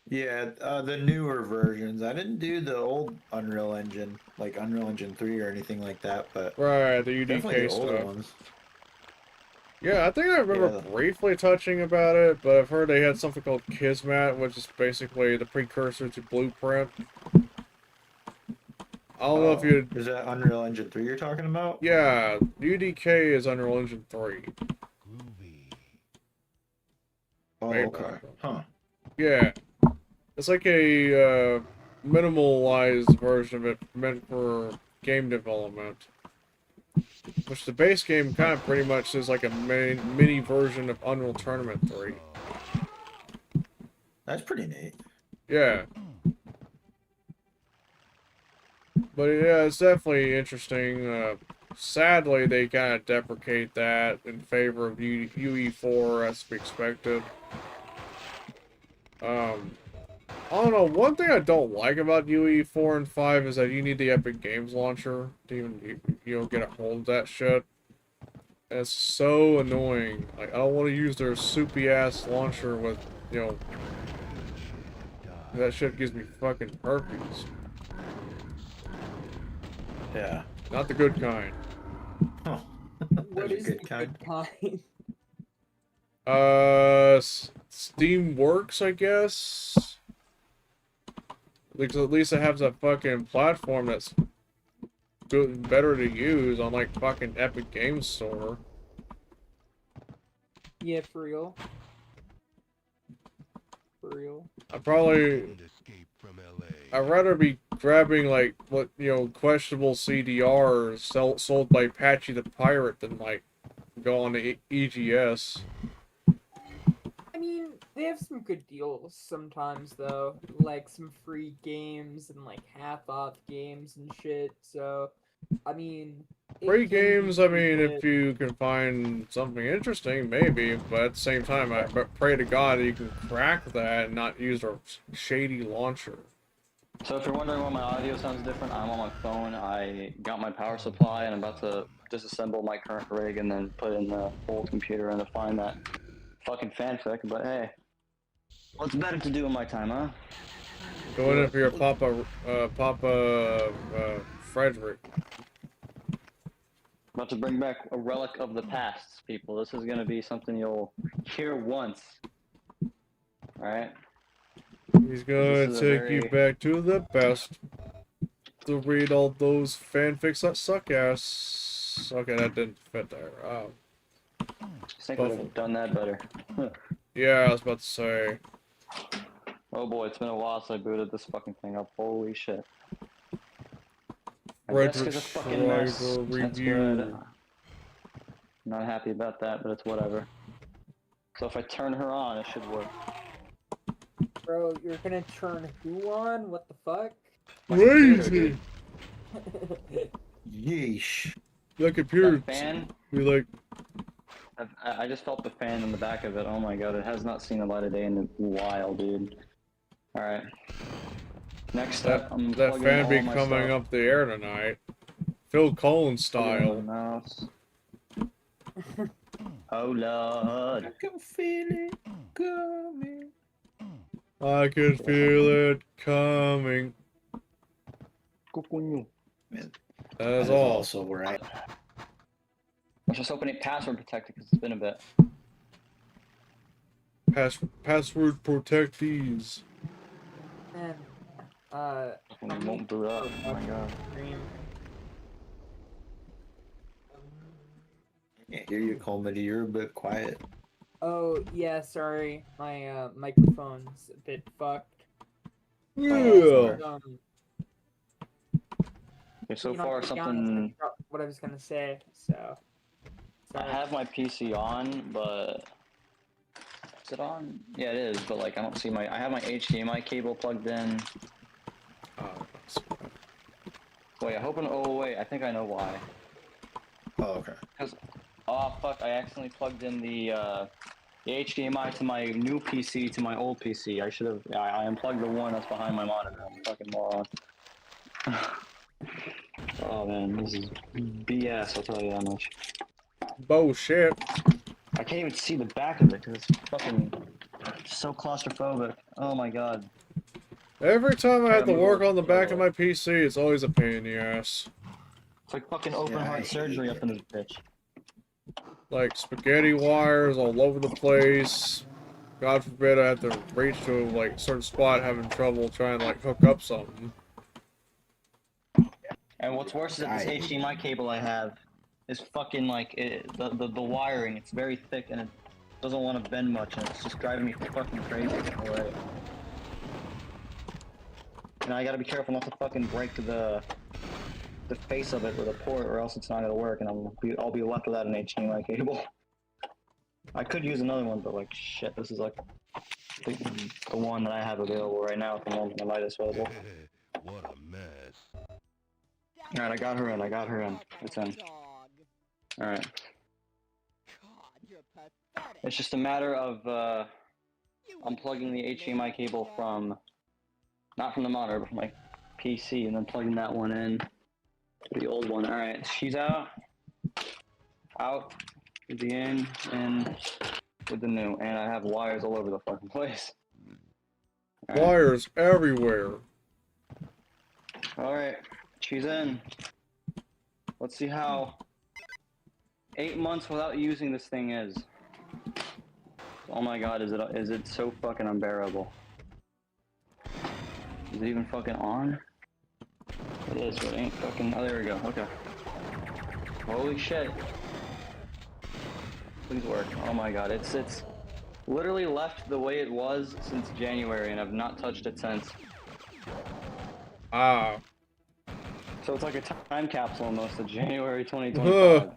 Yeah, the newer versions. I didn't do the old Unreal Engine, like Unreal Engine 3 or anything like that, but Right, the definitely UDK the older stuff. ones. Yeah, I think I remember Yeah. briefly touching about it, but I've heard they had something called Kismet, which is basically the precursor to Blueprint. I don't know if you... Is that Unreal Engine 3 you're talking about? Yeah, UDK is Unreal Engine 3. Groovy. Oh, Right. okay. Huh. Yeah. It's like a minimalized version of it meant for game development. Which the base game kind of pretty much is like a mini version of Unreal Tournament 3. That's pretty neat. Yeah. But yeah, it's definitely interesting. Sadly, they kind of deprecate that in favor of UE4 as to be expected. I don't know, one thing I don't like about UE4 and 5 is that you need the Epic Games Launcher to even, get a hold of that shit. And it's so annoying. Like, I don't want to use their soupy-ass launcher with, that shit gives me fucking herpes. Yeah. Not the good kind. Huh. What That's a is good the kind. good kind? Steam Works, I guess. Because at least it has a fucking platform that's good, better to use on like fucking Epic Games Store. Yeah, for real. For real. I'd probably, Didn't escape from LA. I'd rather be grabbing like what questionable CDRs sold by Patchy the Pirate than like go on to EGS. I mean, they have some good deals sometimes, though. Like some free games and like half-off games and shit. So, I mean, it Free can be games, I pretty mean, good. if you can find something interesting, maybe. But at the same time, I pray to God that you can crack that and not use a shady launcher. So if you're wondering why my audio sounds different, I'm on my phone. I got my power supply and I'm about to disassemble my current rig and then put in the old computer and to find that fucking fanfic. But hey, what's better to do in my time, huh? Go in for your Papa Frederick. About to bring back a relic of the past, people. This is gonna be something you'll hear once. Alright? He's gonna This is a take you very- back to the best to read all those fanfics that suck ass. Okay, that didn't fit there. I think I would have done that better. Yeah, I was about to say. Oh boy, it's been a while since I booted this fucking thing up. Holy shit. My desk Frederick is a fucking mess. Schreiber That's review. good. Not happy about that, but it's whatever. So if I turn her on, it should work. Bro, you're gonna turn who on? What the fuck? Crazy! Yeesh. The computer That fan, be like, I just felt the fan in the back of it. Oh my god, it has not seen the light of day in a while, dude. Alright. Next up, I'm that plugging fan all be my coming stuff. up the air tonight. Phil Collins Plugging style. my mouse. Oh lord. I can feel it coming. I can feel it coming. Man, That that is is all. also where I. Let's just open it password protected because it's been a bit. Password protect these. And, It won't boot up. Oh my god. stream. I can't hear you, Comedy. You're a bit quiet. Oh, yeah, sorry. My, microphone's a bit fucked. Yeah. Okay, so You know, far to be honest, I something. forgot what I was gonna say, so. I have my PC on, but is it on? Yeah, it is. But like, I don't see my. I have my HDMI cable plugged in. Wait, I hope. Oh wait, I think I know why. Oh, okay. Oh fuck! I accidentally plugged in the HDMI to my new PC to my old PC. I should have. I unplugged the one that's behind my monitor. I'm a fucking moron. Oh man, this is BS. I'll tell you that much. Bullshit. I can't even see the back of it because it's fucking so claustrophobic. Oh my god. Every time I have to Yeah, work move on the it. back of my PC, it's always a pain in the ass. It's like fucking open Yeah, I heart hate surgery it. up in this bitch. Like spaghetti wires all over the place. God forbid I have to reach to like a certain spot having trouble trying to like hook up something. And what's worse is that this HDMI cable I have is fucking like the wiring. It's very thick and it doesn't want to bend much, and it's just driving me fucking crazy. Alright. And I gotta be careful not to fucking break the face of it with a port, or else it's not gonna work, and I'll be left without an HDMI cable. I could use another one, but like shit, this is like the one that I have available right now at the moment. I might as well. What a mess. Alright, I got her in. It's in. Alright. It's just a matter of unplugging the HDMI cable from, not from the monitor, but from my PC, and then plugging that one in to the old one. Alright, she's out. Out. With the in with the new. And I have wires all over the fucking place. Wires everywhere. Alright, she's in. Let's see how 8 months without using this thing is. Oh my god, is it so fucking unbearable? Is it even fucking on? It is, but it ain't fucking. Oh, there we go. Okay. Holy shit. Please work. Oh my god, it's literally left the way it was since January, and I've not touched it since. Ah. So it's like a time capsule almost of January 2025.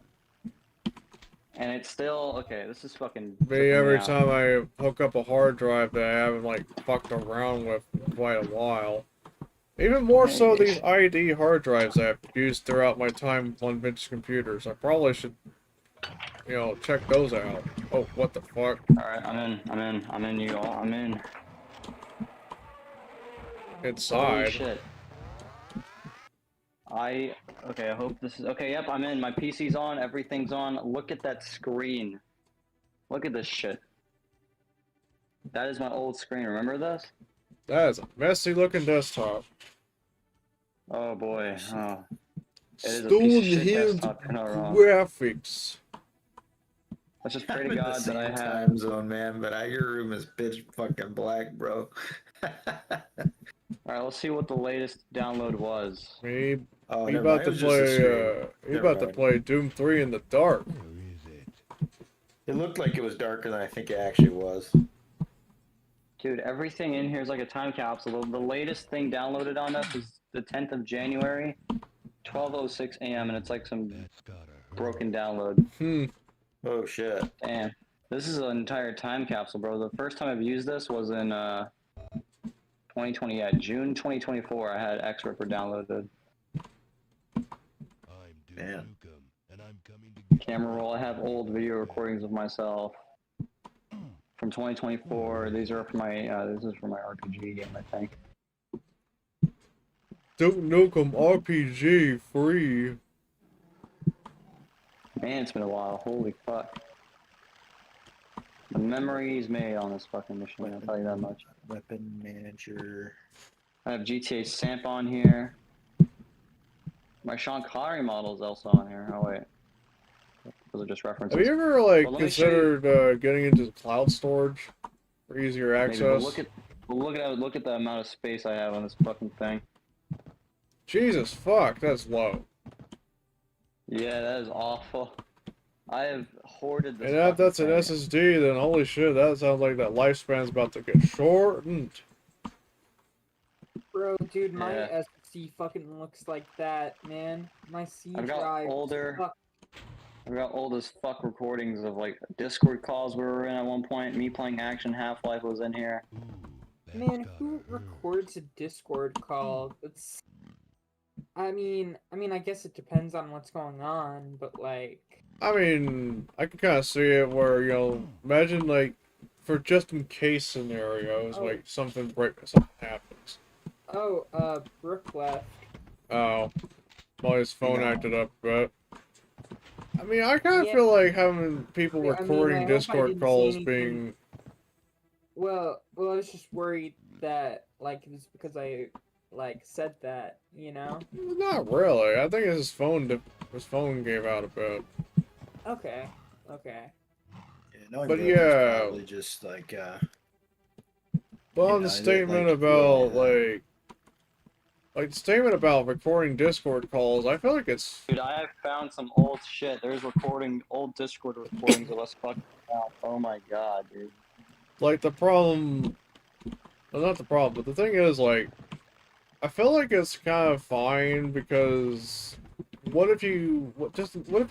And it's still okay. This is fucking. Me every time I hook up a hard drive that I haven't like fucked around with in quite a while. Even more so these ID hard drives I've used throughout my time on vintage computers. I probably should, you know, check those out. Oh, what the fuck? Alright, I'm in, you all. I'm in. Inside. Holy shit. Okay, I hope this is. Okay, yep, I'm in. My PC's on. Everything's on. Look at that screen. Look at this shit. That is my old screen. Remember this? That is a messy looking desktop. Oh boy. Oh. It is a Stone piece of shit Hill desktop. You're not wrong. graphics. Let's just pray I'm to in the God that I same have. time zone, man, but your room is pitch fucking black, bro. Alright, let's see what the latest download was. Me, Oh, he never about mind. It to was just a play. stream. He Never about to mind. play Doom 3 in the dark. Where is it? It looked like it was darker than I think it actually was. Dude, everything in here is like a time capsule. The latest thing downloaded on us is the 10th of January, 12:06 a.m. and it's like some That's gotta hurt. broken download. Oh shit. Damn. This is an entire time capsule, bro. The first time I've used this was in 2020, yeah, June 2024. I had X-Ripper downloaded. I'm doing Man. Nukem, and I'm coming to get Camera roll. I have old video recordings of myself from 2024. These are for my. This is for my RPG game, I think. Duke Nukem RPG free. Man, it's been a while. Holy fuck. The memories made on this fucking machine. I'll tell you that much. Weapon manager. I have GTA Samp on here. My Sean Connery model is also on here. Oh wait, those are just references. Have you ever like Well, let me show you- considered getting into cloud storage for easier Maybe, access? but look at the amount of space I have on this fucking thing. Jesus fuck, that's low. Yeah, that is awful. I have hoarded this. And if that's an fucking SSD, then holy shit, that sounds like that lifespan's about to get shortened. Bro, dude, my Yeah. SSD fucking looks like that, man. My C I've got drive. older- Fuck. I've got old as fuck recordings of like Discord calls we were in at one point. Me playing Action Half-Life was in here. Ooh, that's Man, gotta who hurt. records a Discord call? It's. I mean, I guess it depends on what's going on, but like. I mean, I can kind of see it where, you know, imagine like, for just in case scenarios, Oh. like something happens. Oh, Brooke left. Oh, well, his phone Yeah. acted up, but. I mean, I kind of Yeah. feel like having people I mean, I recording hope I Discord didn't say calls anything. being. Well, I was just worried that, like, it was because I, like, said that, you know? Not really. I think his phone gave out a bit. Okay. Yeah, no, But good. yeah. It's probably just like But on Yeah, the I did, statement like, about yeah. like the statement about recording Discord calls, I feel like it's Dude, I have found some old shit. There's old Discord recordings of us fucking out. Oh my god, dude. like the problem. Well, not the problem, but the thing is, like, I feel like it's kind of fine because what if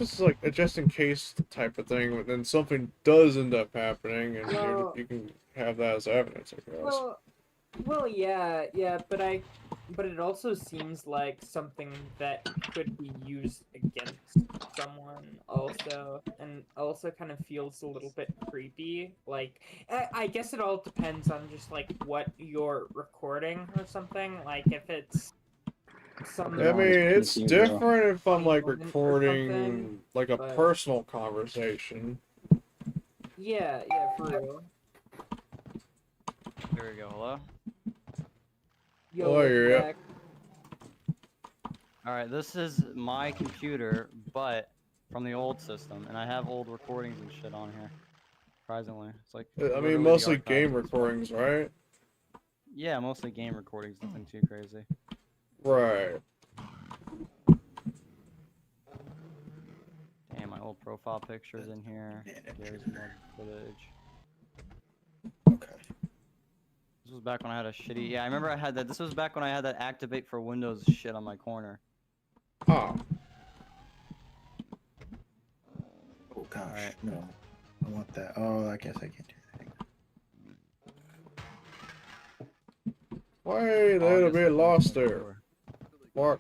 it's like a just in case type of thing, and then something does end up happening, and Well- you can have that as evidence, I guess. Well, yeah, but it also seems like something that could be used against someone also, and also kind of feels a little bit creepy. Like, I guess it all depends on just like what you're recording or something. Like, if it's some. I mean, it's PC, bro. different if I'm like 21 or recording something, like a but- personal conversation. Yeah, for real. There we go. Hello. Yo, Oh, yeah. Jack. All right, this is my computer, but from the old system, and I have old recordings and shit on here. surprisingly. It's like I mean, literally the mostly archive game of this recordings, right? Yeah, mostly game recordings, nothing too crazy. Right. Damn, my old profile pictures in here. There's more footage. Okay. This was back when I had a shitty. Yeah, I remember I had that. This was back when I had that activate for Windows shit on my corner. Ah. Oh gosh, Alright. no. I want that. Oh, I guess I can't do that. Wait, a little bit lost there. What?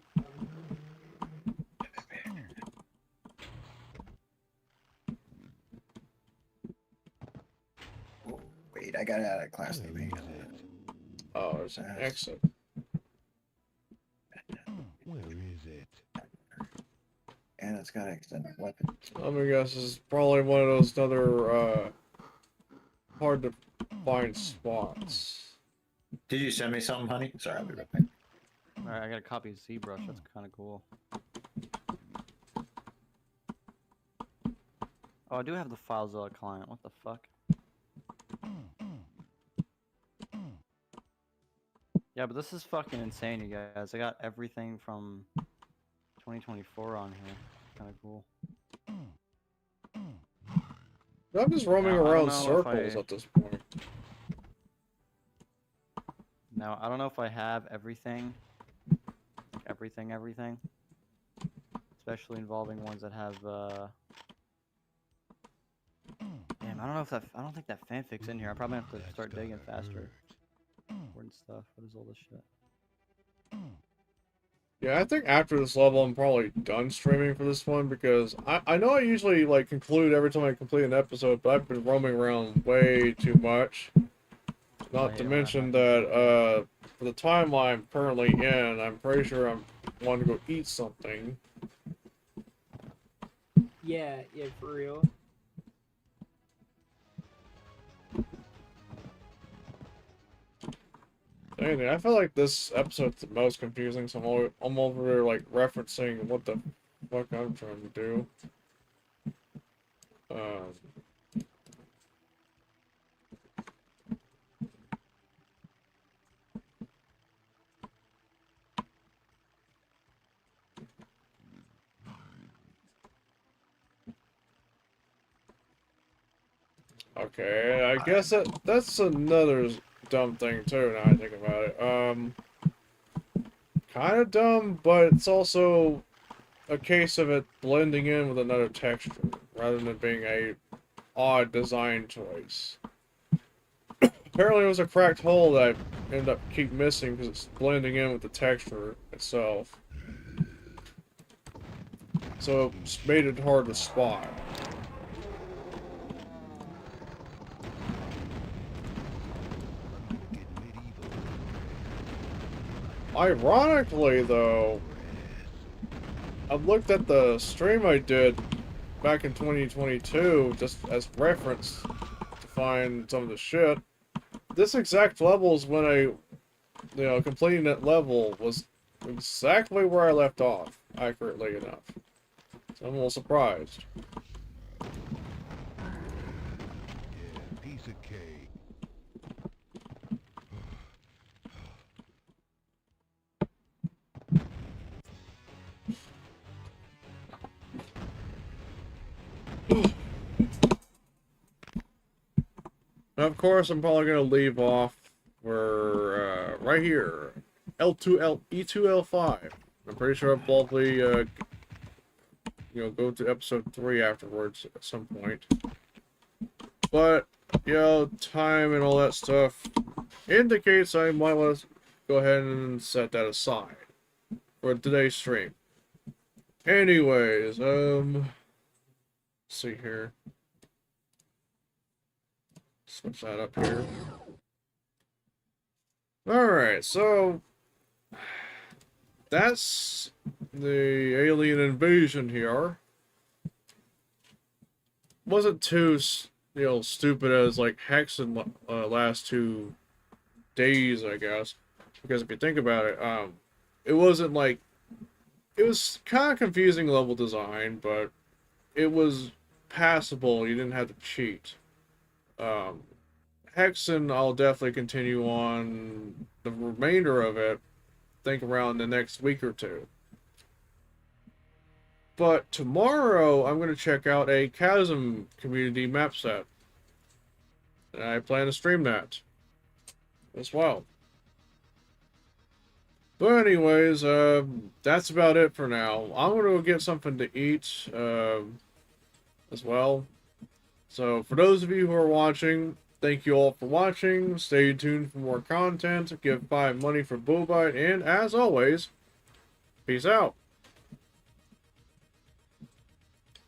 Oh, wait, I got out of class name. Hang on. Oh, there's an exit. Where is it? And it's got extended weapon. Let me guess, this is probably one of those other, hard to find spots. Did you send me something, honey? Sorry, I'll be right back. Alright, I got a copy of ZBrush. That's kind of cool. Oh, I do have the FileZilla client. What the fuck? Yeah, but this is fucking insane, you guys. I got everything from 2024 on here. Kind of cool. I'm just roaming Now, I don't around know if circles I- at this point. Now, I don't know if I have everything. Everything. Especially involving ones that have, Damn, I don't know if that... I don't think that fanfic's in here. I probably have to start digging faster. Important stuff. What is all this shit? Yeah, I think after this level, I'm probably done streaming for this one because I know I usually like conclude every time I complete an episode, but I've been roaming around way too much. Not to mention that for the timeline I'm currently in, I'm pretty sure I'm wanting to go eat something. Yeah, for real. Anything, I feel like this episode's the most confusing, so I'm over there like referencing what the fuck I'm trying to do. Okay, I guess that's another dumb thing too, now I think about it. Kind of dumb, but it's also a case of it blending in with another texture, rather than being a odd design choice. Apparently it was a cracked hole that I ended up keep missing because it's blending in with the texture itself. So it's made it hard to spot. Ironically, though, I've looked at the stream I did back in 2022, just as reference to find some of the shit. This exact level is when completing that level was exactly where I left off, accurately enough. So I'm a little surprised. Yeah, piece of cake. And of course, I'm probably going to leave off where, right here, E2L5. I'm pretty sure I'll probably, go to episode 3 afterwards at some point. But, time and all that stuff indicates I might want to go ahead and set that aside for today's stream. Anyways, let's see here. Switch that up here. Alright, so that's the alien invasion here. Wasn't too, stupid as like Hex in last 2 days, I guess. Because if you think about it, it wasn't like, it was kind of confusing level design, but it was passable. You didn't have to cheat. Hexen, I'll definitely continue on the remainder of it, I think around the next week or two. But tomorrow, I'm going to check out a Chasm community map set. And I plan to stream that as well. But anyways, that's about it for now. I'm going to go get something to eat as well. So for those of you who are watching, thank you all for watching. Stay tuned for more content. Give 5 money for Bobite. And as always, peace out.